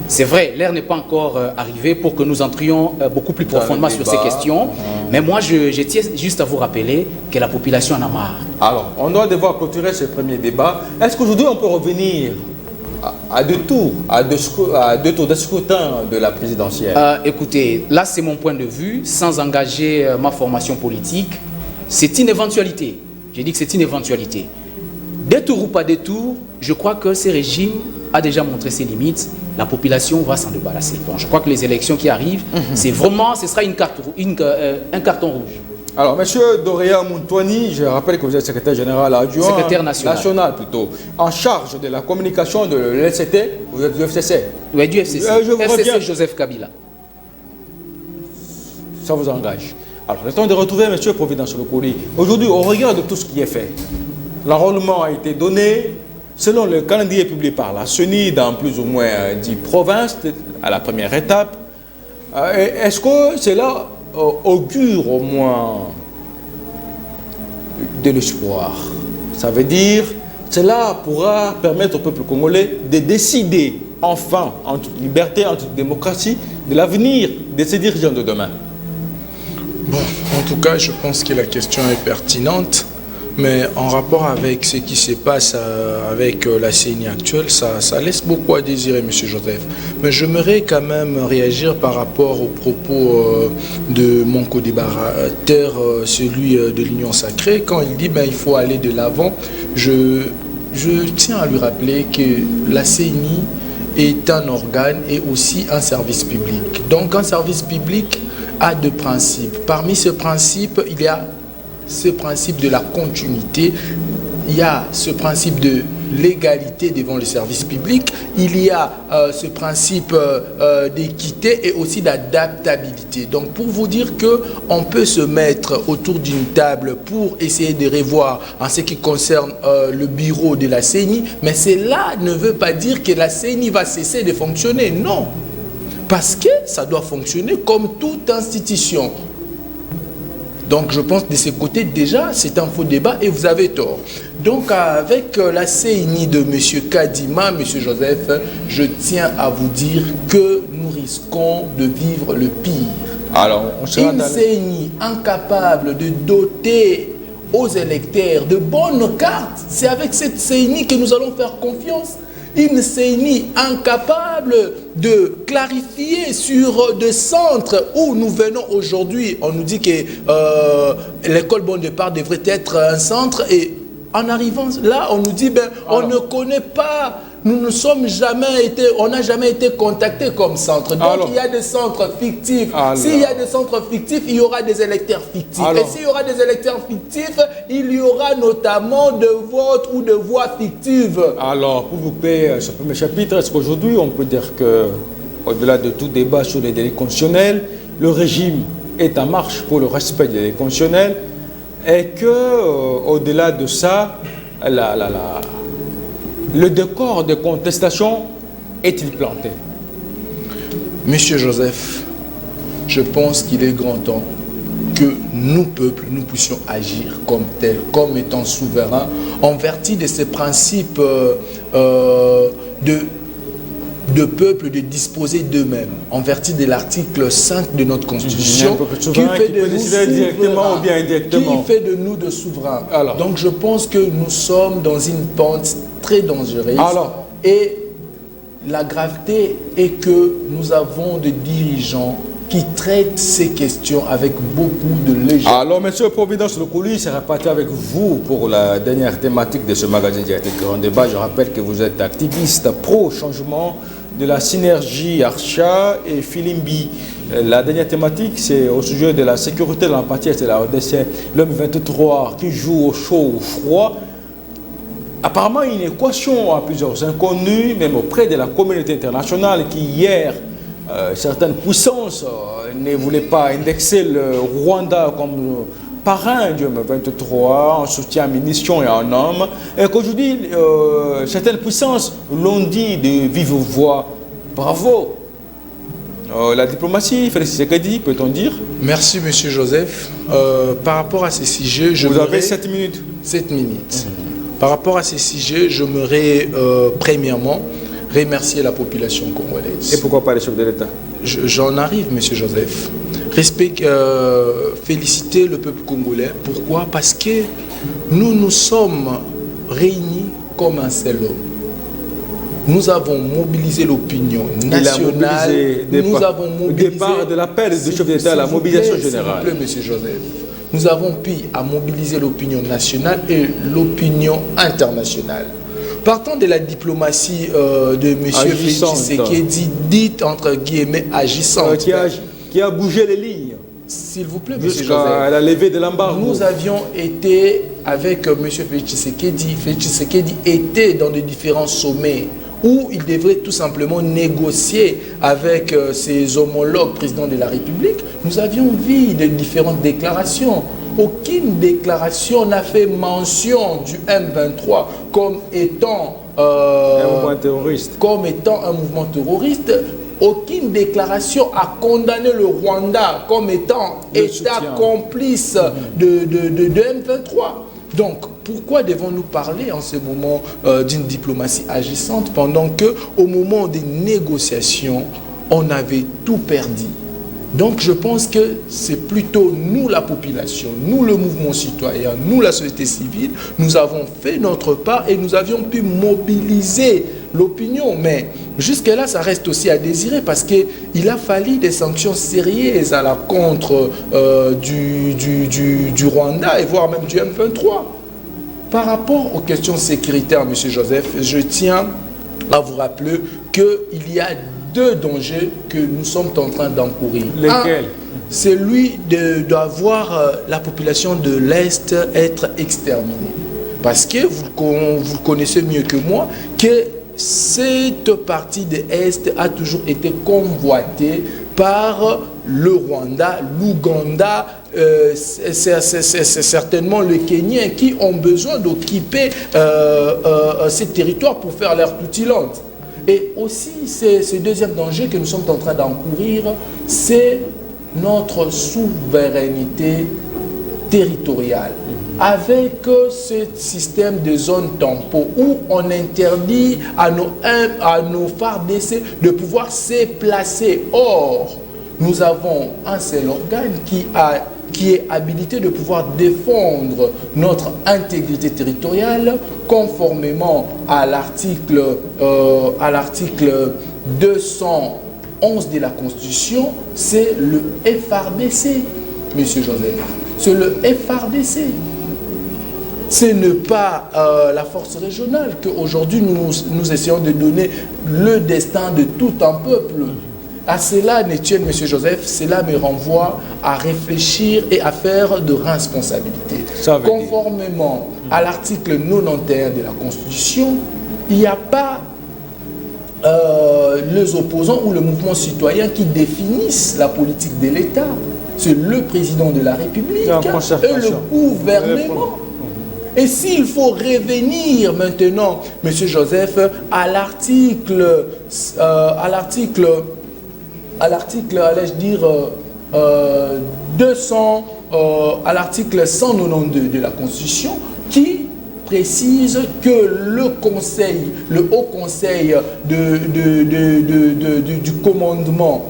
C'est vrai, l'heure n'est pas encore arrivée pour que nous entrions beaucoup plus profondément sur ces questions. Mais moi, je tiens juste à vous rappeler que la population en a marre. Alors, on doit devoir clôturer ce premier débat. Est-ce qu'aujourd'hui, on peut revenir à 2 tours, à deux tours de scrutin de la présidentielle? Écoutez, là, c'est mon point de vue. Sans engager ma formation politique, c'est une éventualité. J'ai dit que c'est une éventualité. 2 tours ou pas 2 tours, je crois que ce régime a déjà montré ses limites. La population va s'en débarrasser. Donc, je crois que les élections qui arrivent, c'est vraiment, ce sera un carton rouge. Alors, M. Doria Muntouani, je rappelle que vous êtes secrétaire général adjoint, secrétaire national plutôt, en charge de la communication de l'LCT, vous êtes du FCC. Oui, du FCC. FCC Joseph Kabila. Ça vous engage. Alors, le temps de retrouver M. Providence Lokoli. Aujourd'hui, au regard de tout ce qui est fait, l'enrôlement a été donné selon le calendrier publié par la CENI dans plus ou moins 10 provinces à la première étape. Est-ce que cela augure au moins de l'espoir. Ça veut dire, cela pourra permettre au peuple congolais de décider enfin, en toute liberté, en toute démocratie, de l'avenir de ses dirigeants de demain. Bon, en tout cas, je pense que la question est pertinente, mais en rapport avec ce qui se passe avec la CENI actuelle, ça laisse beaucoup à désirer, M. Joseph. Mais j'aimerais quand même réagir par rapport aux propos de mon co-débatteur, celui de l'Union Sacrée, quand il dit ben, il faut aller de l'avant. Je tiens à lui rappeler que la CENI est un organe et aussi un service public. Donc un service public a deux principes. Parmi ces principes, il y a ce principe de la continuité, il y a ce principe de l'égalité devant le service public, il y a ce principe d'équité et aussi d'adaptabilité. Donc pour vous dire qu'on peut se mettre autour d'une table pour essayer de revoir en ce qui concerne le bureau de la CENI, mais cela ne veut pas dire que la CENI va cesser de fonctionner, non. Parce que ça doit fonctionner comme toute institution. Donc je pense que de ce côté déjà c'est un faux débat et vous avez tort. Donc avec la CENI de M. Kadima, M. Joseph, je tiens à vous dire que nous risquons de vivre le pire. Alors, on sera une CENI incapable de doter aux électeurs de bonnes cartes, c'est avec cette CENI que nous allons faire confiance. Une CENI incapable de clarifier sur des centres où nous venons aujourd'hui. On nous dit que l'école Bon Départ devrait être un centre et en arrivant là, on nous dit ben, on ne connaît pas, nous ne sommes jamais été, on n'a jamais été contacté comme centre. Donc il y a des centres fictifs. S'il y a des centres fictifs, il y aura des électeurs fictifs. Et s'il y aura des électeurs fictifs, il y aura notamment de votes ou de voix fictives. Alors, pour vous payer ce premier chapitre, est-ce qu'aujourd'hui on peut dire que, au-delà de tout débat sur les délais constitutionnels, le régime est en marche pour le respect des délais constitutionnels et que, au-delà de ça, le décor de contestation est-il planté? Monsieur Joseph, je pense qu'il est grand temps que nous, peuple, nous puissions agir comme tel, comme étant souverains, en vertu de ces principes de peuple de disposer d'eux-mêmes, en vertu de l'article 5 de notre Constitution, qui fait de nous de souverains. Donc je pense que nous sommes dans une pente très dangereuse. Et la gravité est que nous avons des dirigeants qui traitent ces questions avec beaucoup de légèreté. Alors, monsieur Providence Lokuli sera parti avec vous pour la dernière thématique de ce magazine Direct Grand Débat. Je rappelle que vous êtes activiste pro-changement de la synergie Archa et Filimbi. La dernière thématique, c'est au sujet de la sécurité de l'empathie, c'est la RDC, l'homme 23 qui joue au chaud, au froid. Apparemment, une équation à plusieurs inconnus, même auprès de la communauté internationale, qui hier, certaines puissances ne voulaient pas indexer le Rwanda comme parrain du M23 en soutien à munitions et en hommes, et qu'aujourd'hui, certaines puissances l'ont dit de vive voix. Bravo. La diplomatie, Félix Tshisekedi, peut-on dire? Merci, monsieur Joseph. Par rapport à ces sujets, vous avez 7 minutes. 7 minutes. Par rapport à ces sujets, j'aimerais premièrement remercier la population congolaise. Et pourquoi pas les chefs de l'État? J'en arrive, monsieur Joseph. Féliciter le peuple congolais. Pourquoi? Parce que nous nous sommes réunis comme un seul homme. Nous avons mobilisé l'opinion nationale. Nous avons mobilisé... Au départ de l'appel du chef d'État à la mobilisation générale. S'il vous plaît, monsieur Joseph. Nous avons pu mobiliser l'opinion nationale et l'opinion internationale. Partant de la diplomatie de M. Félix Tshisekedi, dite entre guillemets agissante. Qui a bougé les lignes. S'il vous plaît, M. Joseph. Jusqu'à la levée de l'embargo. Nous avions été avec M. Félix Tshisekedi. Félix Tshisekedi était dans de différents sommets où il devrait tout simplement négocier avec ses homologues présidents de la République. Nous avions vu de différentes déclarations. Aucune déclaration n'a fait mention du M23 comme étant un mouvement terroriste. Aucune déclaration a condamné le Rwanda comme étant État complice de M23. Donc, pourquoi devons-nous parler en ce moment d'une diplomatie agissante pendant qu'au moment des négociations, on avait tout perdu? Donc, je pense que c'est plutôt nous, la population, nous, le mouvement citoyen, nous, la société civile, nous avons fait notre part et nous avions pu mobiliser l'opinion. Mais jusque-là, ça reste aussi à désirer parce qu'il a fallu des sanctions sérieuses à l'encontre du Rwanda et voire même du M23. Par rapport aux questions sécuritaires, M. Joseph, je tiens à vous rappeler qu'il y a deux dangers que nous sommes en train d'encourir. Lesquels? C'est celui d'avoir la population de l'Est être exterminée. Parce que vous connaissez mieux que moi que cette partie de l'Est a toujours été convoitée par le Rwanda, l'Ouganda, c'est certainement le Kenya qui ont besoin d'occuper ces territoires pour faire leur Tutsilande. Et aussi, ce deuxième danger que nous sommes en train d'encourir, c'est notre souveraineté territoriale. Avec ce système de zone tampon où on interdit à nos FARDC de pouvoir se placer. Or, nous avons un seul organe qui est habilité de pouvoir défendre notre intégrité territoriale conformément à l'article 211 de la Constitution, c'est le FARDC, Monsieur Joseph. C'est le FARDC. Ce n'est pas la force régionale qu'aujourd'hui nous essayons de donner le destin de tout un peuple. À cela, Nétienne, M. Joseph, cela me renvoie à réfléchir et à faire de responsabilité. Conformément à l'article 91 de la Constitution, il n'y a pas les opposants ou le mouvement citoyen qui définissent la politique de l'État. C'est le président de la République et le gouvernement. Et s'il faut revenir maintenant, M. Joseph, à l'article, allais-je dire, 200, à l'article 192 de la Constitution, qui précise que le Haut Conseil du commandement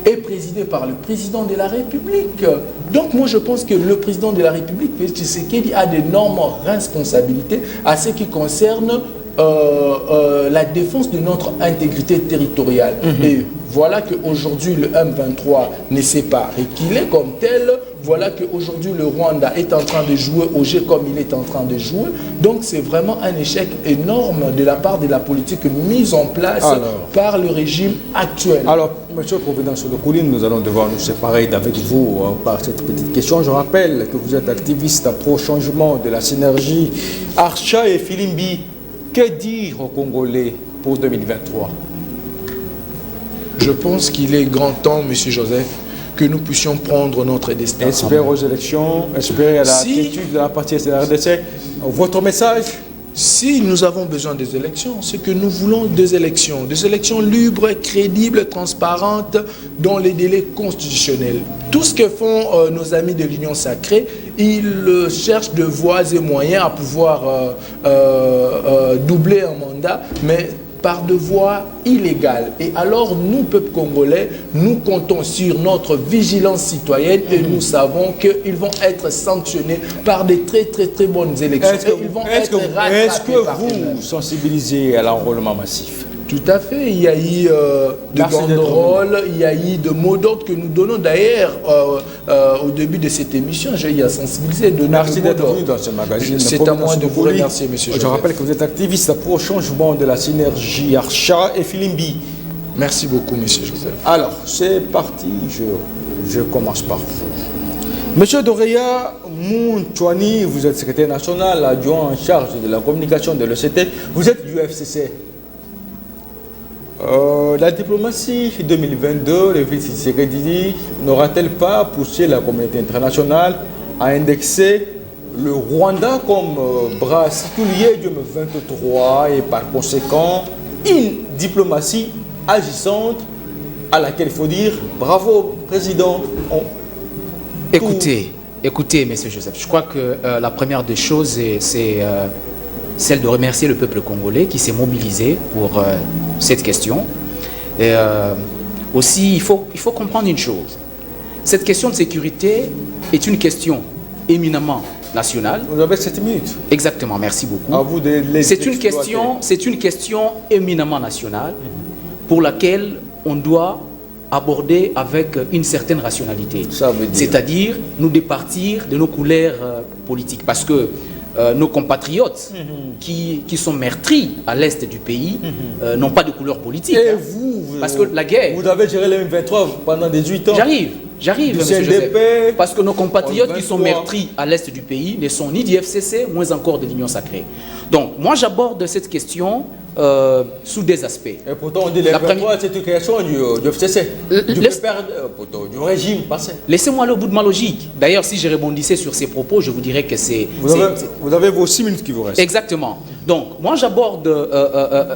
est présidé par le président de la République. Donc moi je pense que le président de la République, Tshisekedi, a d'énormes responsabilités à ce qui concerne la défense de notre intégrité territoriale. Et voilà qu'aujourd'hui le M23 ne s'est pas reculé comme tel. Voilà qu'aujourd'hui le Rwanda est en train de jouer au jeu comme il est en train de jouer. Donc c'est vraiment un échec énorme de la part de la politique mise en place par le régime actuel. Alors, M. le Président sur le Colline, nous allons devoir nous séparer d'avec vous par cette petite question. Je rappelle que vous êtes activiste pro-changement de la synergie Archa et Filimbi. Que dire aux Congolais pour 2023? Je pense qu'il est grand temps, M. Joseph, que nous puissions prendre notre destin. Espérer aux élections, espérer à la quiétude de la partie de la RDC. Votre message? Si nous avons besoin des élections, c'est que nous voulons des élections libres, crédibles, transparentes, dans les délais constitutionnels. Tout ce que font nos amis de l'Union sacrée, ils cherchent de voies et moyens à pouvoir doubler un mandat, mais par de voies illégales. Et alors, nous, peuple congolais, nous comptons sur notre vigilance citoyenne et nous savons qu'ils vont être sanctionnés par des très bonnes élections. Est-ce que vous sensibilisez à l'enrôlement massif? Tout à fait. Il y a eu de banderoles, il y a eu de mots d'ordre que nous donnons d'ailleurs au début de cette émission. J'ai eu à sensibiliser. Merci d'être venu dans ce magazine. C'est à moi de vous remercier, monsieur Joseph. Je rappelle que vous êtes activiste pour changement de la synergie Archa et Filimbi. Merci beaucoup, monsieur Joseph. Alors, c'est parti. Je commence par vous. Monsieur Doreya Mounchouani, vous êtes secrétaire national, adjoint en charge de la communication de l'ECT. Vous êtes du FCC. La diplomatie 2022, le vice-secrétaire n'aura-t-elle pas poussé la communauté internationale à indexer le Rwanda comme bras séculier du M23 et par conséquent une diplomatie agissante à laquelle il faut dire bravo président? Écoutez, Écoutez, M. Joseph, je crois que la première des choses, c'est celle de remercier le peuple congolais qui s'est mobilisé pour cette question. Et aussi, il faut comprendre une chose. Cette question de sécurité est une question éminemment nationale. Vous avez 7 minutes. Exactement, merci beaucoup. À vous de les c'est une question éminemment nationale pour laquelle on doit aborder avec une certaine rationalité. C'est-à-dire nous départir de nos couleurs politiques. Parce que nos compatriotes qui sont meurtris à l'est du pays n'ont pas de couleur politique. Et vous, parce que la guerre... Vous avez géré le M23 pendant 18 ans. J'arrive, M. Joseph. Parce que nos compatriotes qui sont meurtris à l'est du pays ne sont ni du FCC, moins encore de l'Union sacrée. Donc, moi, j'aborde cette question sous des aspects. Et pourtant, on dit que M23, c'est une création du FCC, du régime passé. Laissez-moi aller au bout de ma logique. D'ailleurs, si je rebondissais sur ces propos, je vous dirais que c'est... Vous avez vos 6 minutes qui vous restent. Exactement. Donc, moi, j'aborde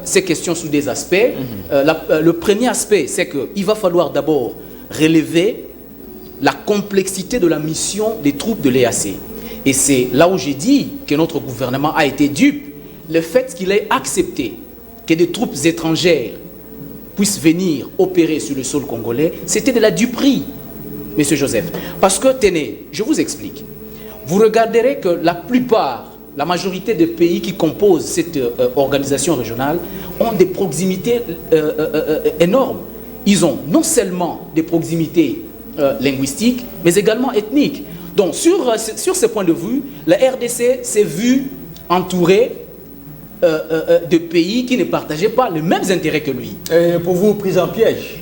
ces questions sous des aspects. Le premier aspect, c'est qu'il va falloir d'abord relever la complexité de la mission des troupes de l'EAC. Et c'est là où j'ai dit que notre gouvernement a été dupe. Le fait qu'il ait accepté que des troupes étrangères puissent venir opérer sur le sol congolais, c'était de la duperie, M. Joseph. Parce que, tenez, je vous explique. Vous regarderez que la majorité des pays qui composent cette organisation régionale ont des proximités énormes. Ils ont non seulement des proximités linguistiques, mais également ethniques. Donc, sur ce point de vue, la RDC s'est vue entourée de pays qui ne partageaient pas les mêmes intérêts que lui. Et pour vous, prise en piège?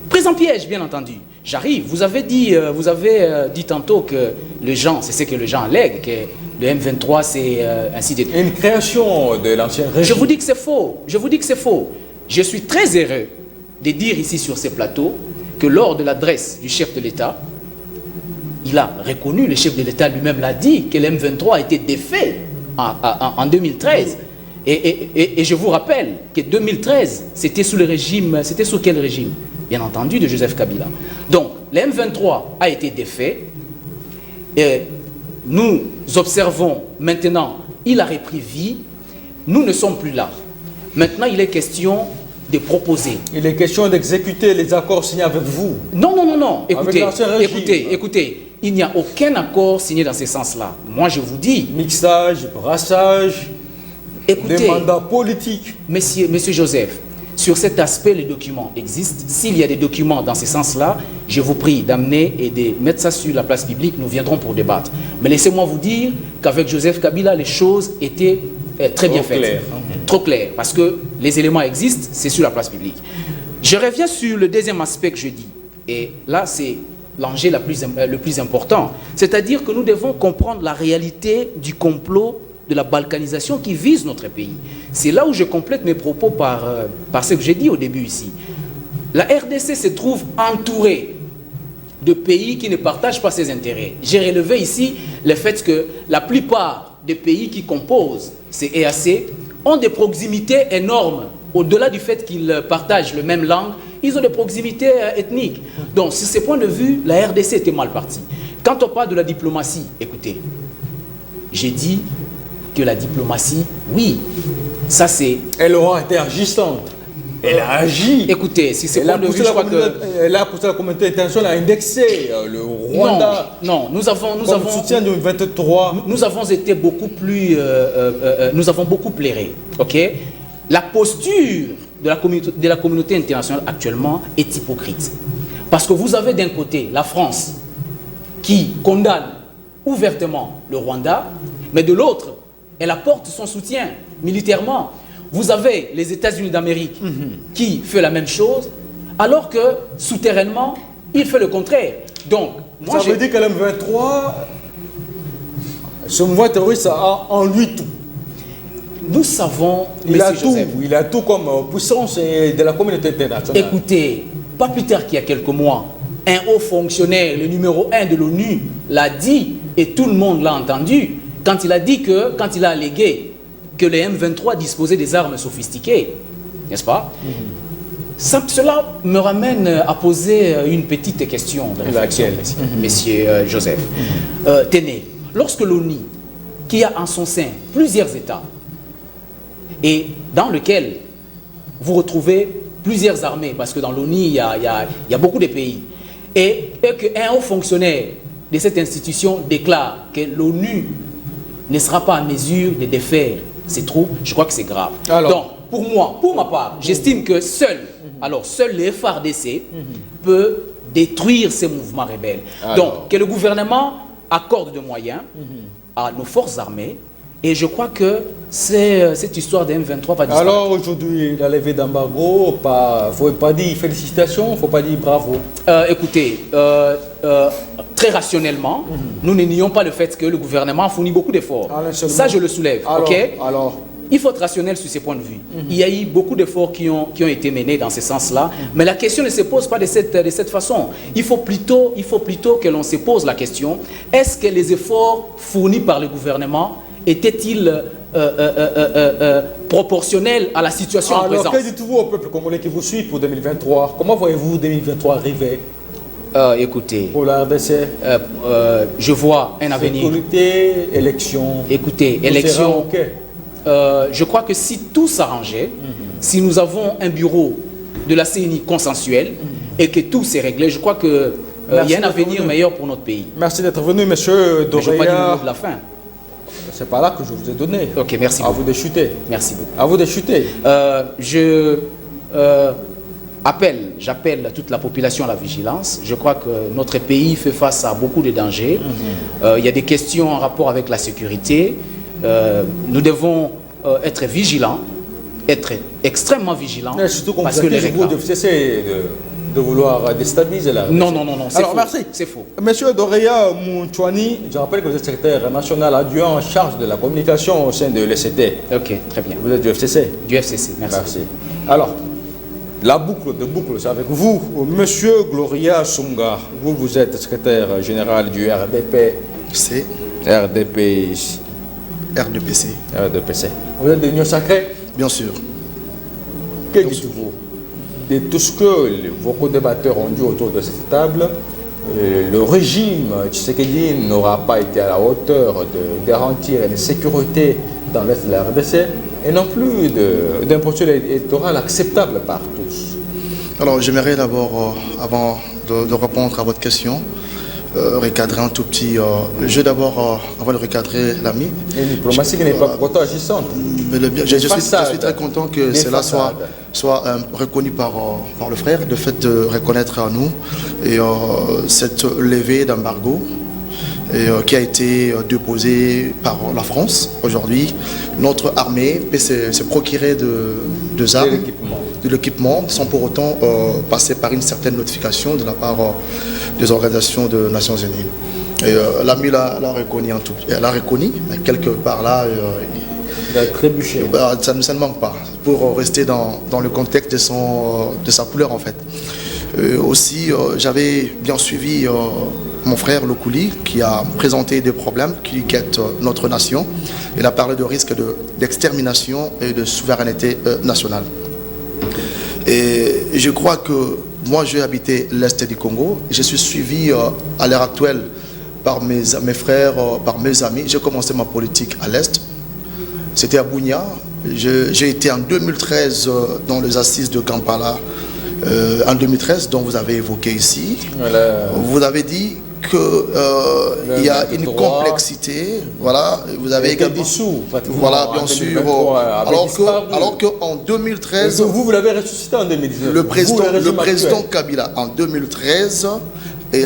Prise en piège, bien entendu. J'arrive. Vous avez dit tantôt que les gens, c'est ce que les gens allèguent, que le M23, c'est ainsi de suite. Une création de l'ancien régime. Je vous dis que c'est faux. Je suis très heureux de dire ici sur ces plateaux que lors de l'adresse du chef de l'État, il a reconnu, le chef de l'État lui-même l'a dit, que le M23 a été défait en 2013. Et je vous rappelle que 2013, c'était sous quel régime? Bien entendu, de Joseph Kabila. Donc, le M23 a été défait. Et nous observons maintenant, il a repris vie. Nous ne sommes plus là. Maintenant, il est question de proposer. Il est question d'exécuter les accords signés avec vous. Non. Écoutez. Il n'y a aucun accord signé dans ce sens-là. Moi, je vous dis... Mixage, brassage, des mandats politiques. Monsieur Joseph, sur cet aspect, les documents existent. S'il y a des documents dans ce sens-là, je vous prie d'amener et de mettre ça sur la place publique. Nous viendrons pour débattre. Mais laissez-moi vous dire qu'avec Joseph Kabila, les choses étaient très bien faites. Trop clair, parce que les éléments existent, c'est sur la place publique. Je reviens sur le deuxième aspect que je dis. Et là, c'est l'enjeu le plus important. C'est-à-dire que nous devons comprendre la réalité du complot de la balkanisation qui vise notre pays. C'est là où je complète mes propos par ce que j'ai dit au début ici. La RDC se trouve entourée de pays qui ne partagent pas ses intérêts. J'ai relevé ici le fait que la plupart des pays qui composent ces EAC ont des proximités énormes. Au-delà du fait qu'ils partagent la même langue, ils ont des proximités ethniques. Donc, sur ce point de vue, la RDC était mal partie. Quand on parle de la diplomatie, écoutez, j'ai dit que la diplomatie, oui, ça c'est... Elle aura été agissante. Elle a agi. Écoutez, si c'est point de vue, je crois que... Elle a poussé la communauté internationale à indexer le Rwanda. Non, nous avons soutien du 23. Nous avons été beaucoup plus... nous avons beaucoup plairé, ok? La posture de la communauté internationale actuellement est hypocrite. Parce que vous avez d'un côté la France qui condamne ouvertement le Rwanda, mais de l'autre, elle apporte son soutien militairement. Vous avez les États-Unis d'Amérique qui fait la même chose, alors que souterrainement, il fait le contraire. Donc, moi, ça veut dire que le M23, ce mouvement terroriste a en lui tout. Nous savons, il a tout comme puissance de la communauté internationale. Écoutez, pas plus tard qu'il y a quelques mois, un haut fonctionnaire, le numéro 1 de l'ONU, l'a dit, et tout le monde l'a entendu, quand il a dit que, quand il a allégué que les M23 disposaient des armes sophistiquées, n'est-ce pas? Cela me ramène à poser une petite question de réflexion, Monsieur Joseph. Tenez, lorsque l'ONU, qui a en son sein plusieurs États, et dans lequel vous retrouvez plusieurs armées, parce que dans l'ONU, il y a beaucoup de pays, et qu'un haut fonctionnaire de cette institution déclare que l'ONU ne sera pas en mesure de défaire ses troupes, je crois que c'est grave. Alors, donc, pour moi, pour ma part, j'estime que seul le FARDC peut détruire ces mouvements rebelles. Alors. Donc, que le gouvernement accorde des moyens à nos forces armées, et je crois que cette histoire de M23 va disparaître. Alors aujourd'hui, la levée d'embargo, il ne faut pas dire félicitations, il ne faut pas dire bravo. Écoutez, très rationnellement, nous ne nions pas le fait que le gouvernement fournit beaucoup d'efforts. Ça, je le soulève. Alors, il faut être rationnel sur ces points de vue. Il y a eu beaucoup d'efforts qui ont été menés dans ce sens-là, mais la question ne se pose pas de cette façon. Il faut plutôt que l'on se pose la question, est-ce que les efforts fournis par le gouvernement étaient-ils proportionnels à la situation en présence? Alors, que dites-vous au peuple congolais qui vous suit pour 2023? Comment voyez-vous 2023 arriver? Écoutez, pour la RDC, je vois un avenir. Sécurité, élection. Écoutez, élection. Je crois que si tout s'arrangeait, si nous avons un bureau de la CENI consensuel et que tout s'est réglé, je crois qu'il y a un avenir meilleur pour notre pays. Merci d'être venu, monsieur Doreya. Je n'ai pas dit le mot de la fin. C'est pas là que je vous ai donné. Ok, merci beaucoup. À vous de chuter. Merci beaucoup. À vous de chuter. J'appelle toute la population à la vigilance. Je crois que notre pays fait face à beaucoup de dangers. Il y a des questions en rapport avec la sécurité. Nous devons être vigilants, être extrêmement vigilants. Surtout parce que vous devez cesser de vouloir déstabiliser la RDC. Non, c'est faux. Merci. C'est faux. Monsieur Doreya Mounchouani, je rappelle que vous êtes secrétaire national adjoint en charge de la communication au sein de l'ECT. Ok, très bien. Vous êtes du FCC? Du FCC, merci. Alors, la boucle de boucle, c'est avec vous, monsieur Gloria Sunga. Vous êtes secrétaire général du RDPC. RDPC. Vous êtes de l'Union sacrée? Bien sûr. Que dites-vous de tout ce que vos co-débatteurs ont dit autour de cette table? Le régime Tshisekedi n'aura pas été à la hauteur de garantir une sécurité dans l'Est de la RDC et non plus d'un processus électoral acceptable par tous. Alors j'aimerais d'abord, avant de répondre à votre question, recadrer un tout petit... je vais d'abord, avant de recadrer l'ami... Une diplomatie qui n'est pas pourtant agissante. Je suis très content que cela soit reconnu par le frère, le fait de reconnaître à nous et, cette levée d'embargo qui a été déposée par la France. Aujourd'hui, notre armée peut se procurer de armes, de l'équipement, sans pour autant passer par une certaine notification de la part des organisations des Nations Unies. Et l'ami l'a reconnu en tout. Elle l'a reconnu, mais quelque part là, il a trébuché. Ça ne manque pas, pour rester dans le contexte de sa couleur en fait. Aussi, j'avais bien suivi mon frère Lokouli, qui a présenté des problèmes qui guettent notre nation. Il a parlé de risque d'extermination et de souveraineté nationale. Et je crois que moi, j'ai habité l'Est du Congo. Je suis suivi à l'heure actuelle par mes frères, par mes amis. J'ai commencé ma politique à l'Est. C'était à Bunia. J'ai été en 2013 dans les assises de Kampala. En 2013, dont vous avez évoqué ici. Voilà. Vous avez dit qu'il y a une complexité, voilà, vous avez également dissous, voilà, bien sûr, alors qu'en 2013, vous l'avez ressuscité en 2019. Le président Kabila en 2013 il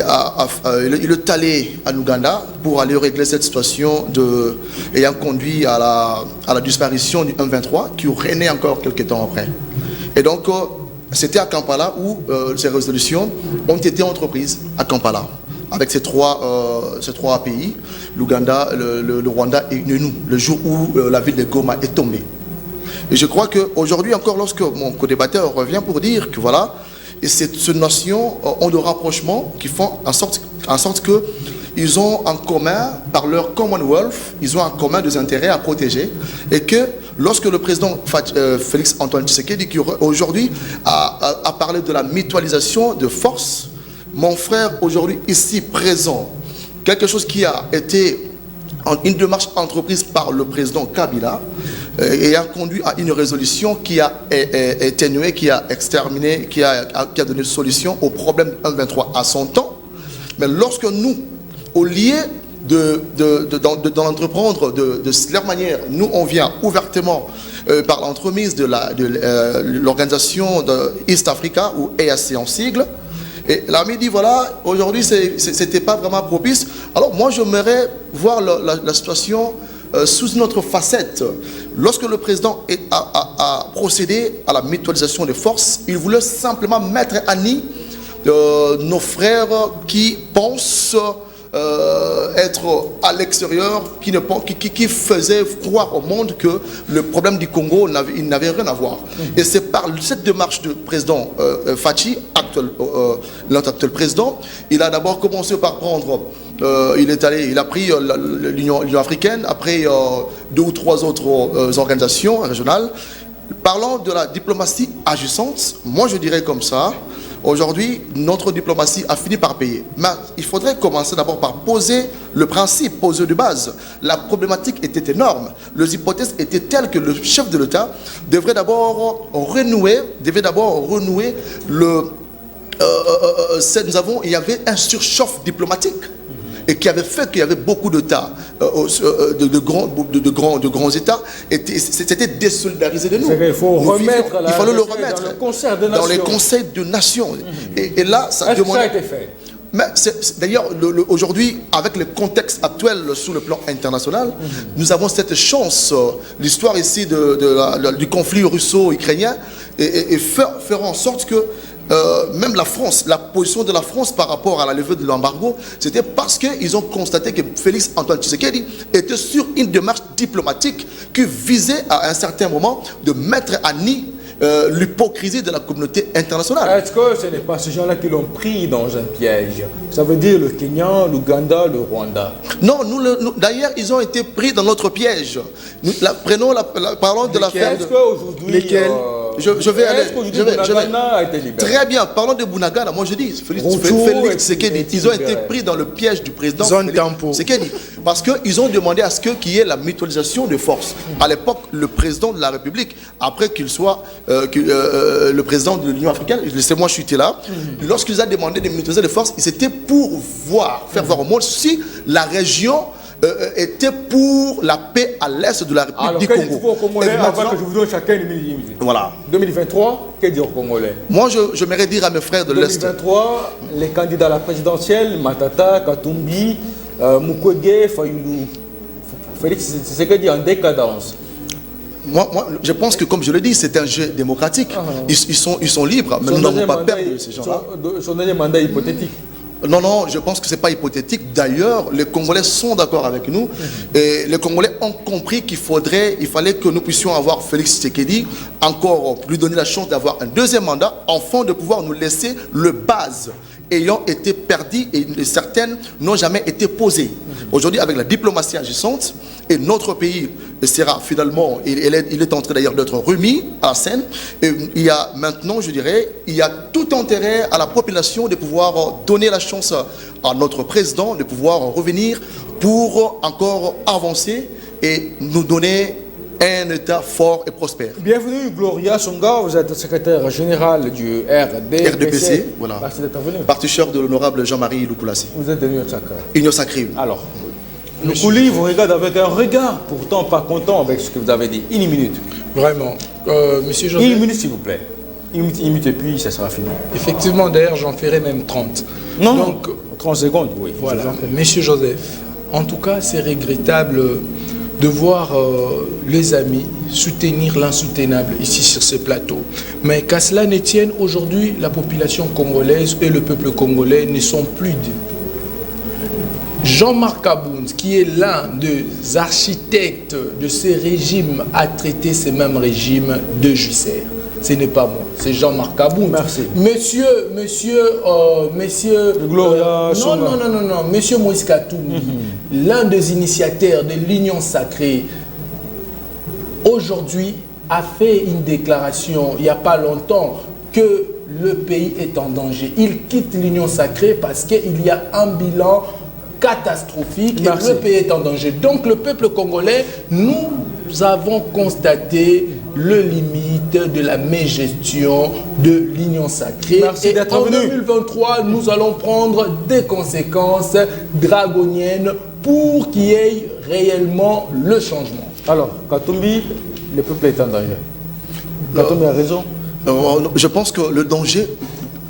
est allé en Ouganda pour aller régler cette situation ayant conduit à la disparition du M23 qui renaît encore quelques temps après. Et donc c'était à Kampala où ces résolutions ont été entreprises à Kampala, avec ces trois pays, l'Ouganda, le Rwanda et nous, le jour où la ville de Goma est tombée. Et je crois qu'aujourd'hui encore, lorsque mon co-débatteur revient pour dire que voilà, et ces nations ont de rapprochements qui font en sorte qu'ils ont en commun, par leur Commonwealth, ils ont en commun des intérêts à protéger, et que lorsque le président Félix Antoine Tshisekedi, qui aujourd'hui a parlé de la mutualisation de force, mon frère aujourd'hui ici présent, quelque chose qui a été une démarche entreprise par le président Kabila et a conduit à une résolution qui a atténué, qui a exterminé, qui a donné une solution au problème 1-23 à son temps. Mais lorsque nous, au lieu d'entreprendre de cette manière, nous on vient ouvertement par l'entremise de l'organisation de East Africa ou EAC en sigle. Et l'ami dit voilà, aujourd'hui c'était pas vraiment propice. Alors moi j'aimerais voir la situation sous une autre facette. Lorsque le président a procédé à la mutualisation des forces, il voulait simplement mettre à nu nos frères qui pensent être à l'extérieur, qui faisait croire au monde que le problème du Congo n'avait rien à voir. Et c'est par cette démarche du président Fachi, l'actuel président, il a d'abord commencé par prendre, il a pris l'Union africaine, après 2 ou 3 autres organisations régionales. Parlant de la diplomatie agissante, moi je dirais comme ça, aujourd'hui, notre diplomatie a fini par payer. Mais il faudrait commencer d'abord par poser le principe, poser de base. La problématique était énorme. Les hypothèses étaient telles que le chef de l'État devrait d'abord renouer il y avait un surchauffe diplomatique. Et qui avait fait qu'il y avait beaucoup d'États, de grands États, c'était désolidarisé de nous. Il fallait le remettre dans les conseils de nations. Et là, ça demande. Ça a été fait. Mais d'ailleurs, aujourd'hui, avec le contexte actuel sur le plan international, nous avons cette chance. L'histoire ici du conflit russo-ukrainien et faire en sorte que même la France, la position de la France par rapport à la levée de l'embargo, c'était parce qu'ils ont constaté que Félix Antoine Tshisekedi était sur une démarche diplomatique qui visait à un certain moment de mettre à nu l'hypocrisie de la communauté internationale. Est-ce que ce n'est pas ces gens-là qui l'ont pris dans un piège? Ça veut dire le Kenya, l'Ouganda, le Rwanda. Non, d'ailleurs, ils ont été pris dans notre piège. Parlons de l'affaire. Est-ce qu'aujourd'hui... Lesquels je vais aller. A été libéré. Très bien, parlons de Bunagana. Moi je dis, Félix Tshisekedi, ils ont été pris dans le piège du président Félix Tshisekedi. Parce qu'ils ont demandé à ce qu'il y ait la mutualisation de forces. À l'époque, le président de la République, après qu'il soit le président de l'Union africaine, laissez-moi chuter là, lorsqu'il a demandé de mutualiser les forces, c'était pour faire voir au monde si la région était pour la paix à l'est de la République du Congo. Avant que je vous donne chacun une minute. Voilà. 2023, qu'est-ce dire aux Congolais? Moi, je m'aimerais dire à mes frères de l'Est. 2023, les candidats à la présidentielle, Matata, Katumbi, Mukwege, Fayoulou, Félix Tshisekedi en décadence. Moi, je pense que, comme je le dis, c'est un jeu démocratique. Ils sont libres, mais nous n'avons pas peur de ces gens-là. Son dernier mandat hypothétique. Non, je pense que ce n'est pas hypothétique. D'ailleurs, les Congolais sont d'accord avec nous. Et les Congolais ont compris il fallait que nous puissions avoir Félix Tshisekedi, encore lui donner la chance d'avoir un deuxième mandat, afin de pouvoir nous laisser le base ayant été perdu et certaines n'ont jamais été posées. Aujourd'hui, avec la diplomatie agissante, et notre pays sera finalement, il est en train d'ailleurs d'être remis à la scène, et il y a maintenant, je dirais, il y a tout intérêt à la population de pouvoir donner la chance à notre président de pouvoir revenir pour encore avancer et nous donner un État fort et prospère. Bienvenue Gloria Songa, vous êtes secrétaire général du RDPC. Voilà. Merci d'être venu. Participeur de l'honorable Jean-Marie Lukulasi. Vous êtes de l'Union Sacrée. Union Sacrée. Alors, Lukuli vous regarde avec un regard pourtant pas content avec ce que vous avez dit. Une minute. Vraiment. Monsieur Joseph. Une minute s'il vous plaît. Une minute et puis ça sera fini. Effectivement, d'ailleurs j'en ferai même 30. Non, donc 30 secondes, oui. Voilà, Monsieur Joseph. En tout cas, c'est regrettable de voir les amis soutenir l'insoutenable ici sur ce plateau. Mais qu'à cela ne tienne, aujourd'hui, la population congolaise et le peuple congolais ne sont plus Jean-Marc Aboun, qui est l'un des architectes de ces régimes, a traité ces mêmes régimes de juicères. Ce n'est pas moi, c'est Jean-Marc Aboun. Merci. Monsieur Gloria non, Monsieur Moïse Katumbi, l'un des initiateurs de l'Union Sacrée, aujourd'hui a fait une déclaration il n'y a pas longtemps que le pays est en danger. Il quitte l'Union sacrée parce qu'il y a un bilan catastrophique et le pays est en danger. Donc le peuple congolais, nous avons constaté le limite de la mégestion de l'Union sacrée. Merci d'être en venu. 2023, nous allons prendre des conséquences dragoniennes pour qu'il y ait réellement le changement. Alors, Katumbi, le peuple est en danger. Katumbi a raison. Je pense que le danger...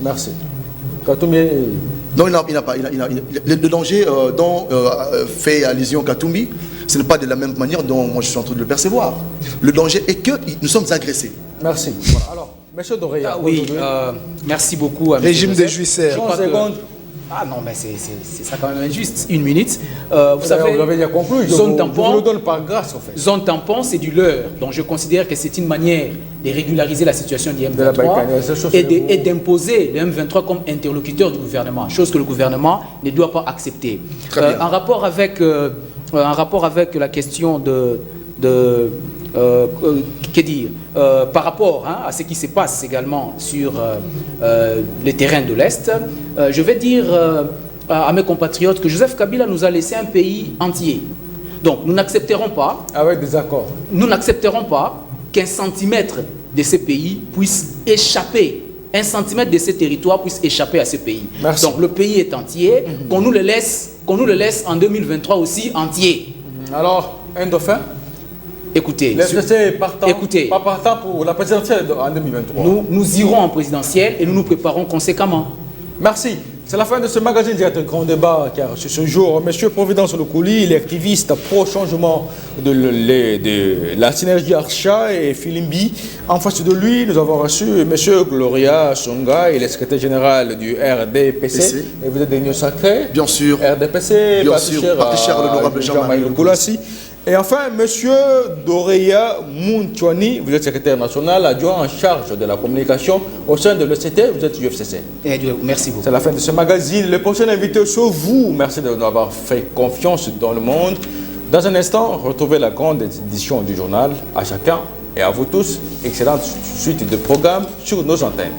Merci. Katumbi... Non, il n'a pas. Le danger dont fait allusion Katumbi, ce n'est pas de la même manière dont moi je suis en train de le percevoir. Le danger est que nous sommes agressés. Merci. Voilà. Alors, M. Doreya. Oui, merci beaucoup. Régime des jouisseurs. 30 secondes. Ah non, mais c'est ça quand même injuste. Une minute. Vous savez, vous avez déjà conclu. Je vous le donne par grâce, en fait. Zone tampon, c'est du leurre. Donc je considère que c'est une manière de régulariser la situation du M23 et d'imposer le M23 comme interlocuteur du gouvernement, chose que le gouvernement ne doit pas accepter. En rapport avec la question par rapport à ce qui se passe également sur les terrains de l'Est, je vais dire à mes compatriotes que Joseph Kabila nous a laissé un pays entier. Donc nous n'accepterons pas, avec des accords, nous n'accepterons pas qu'un centimètre de ces pays puisse échapper, un centimètre de ces territoires puisse échapper à ce pays. Merci. Donc le pays est entier, qu'on nous le laisse en 2023 aussi entier. Alors, un dauphin? Écoutez, pas partant pour la présidentielle en 2023. Nous irons en présidentielle et nous nous préparons conséquemment. Merci. C'est la fin de ce magazine direct un grand débat car ce jour, M. Providence Lokuli, il est activiste pro-changement de la synergie Archa et Filimbi. En face de lui, nous avons reçu M. Gloria Songa, il est secrétaire général du RDPC. Et vous êtes de l'Union sacrée? Bien sûr. RDPC, bien sûr, parti cher l'honorable Jean-Marie Koulassi. Et enfin, M. Doreya Mounchouani, vous êtes secrétaire national, adjoint en charge de la communication au sein de l'ECT, vous êtes UFCC. Merci beaucoup. C'est la fin de ce magazine. Le prochain invité, c'est vous. Merci de nous avoir fait confiance dans le monde. Dans un instant, retrouvez la grande édition du journal. À chacun et à vous tous, excellente suite de programmes sur nos antennes.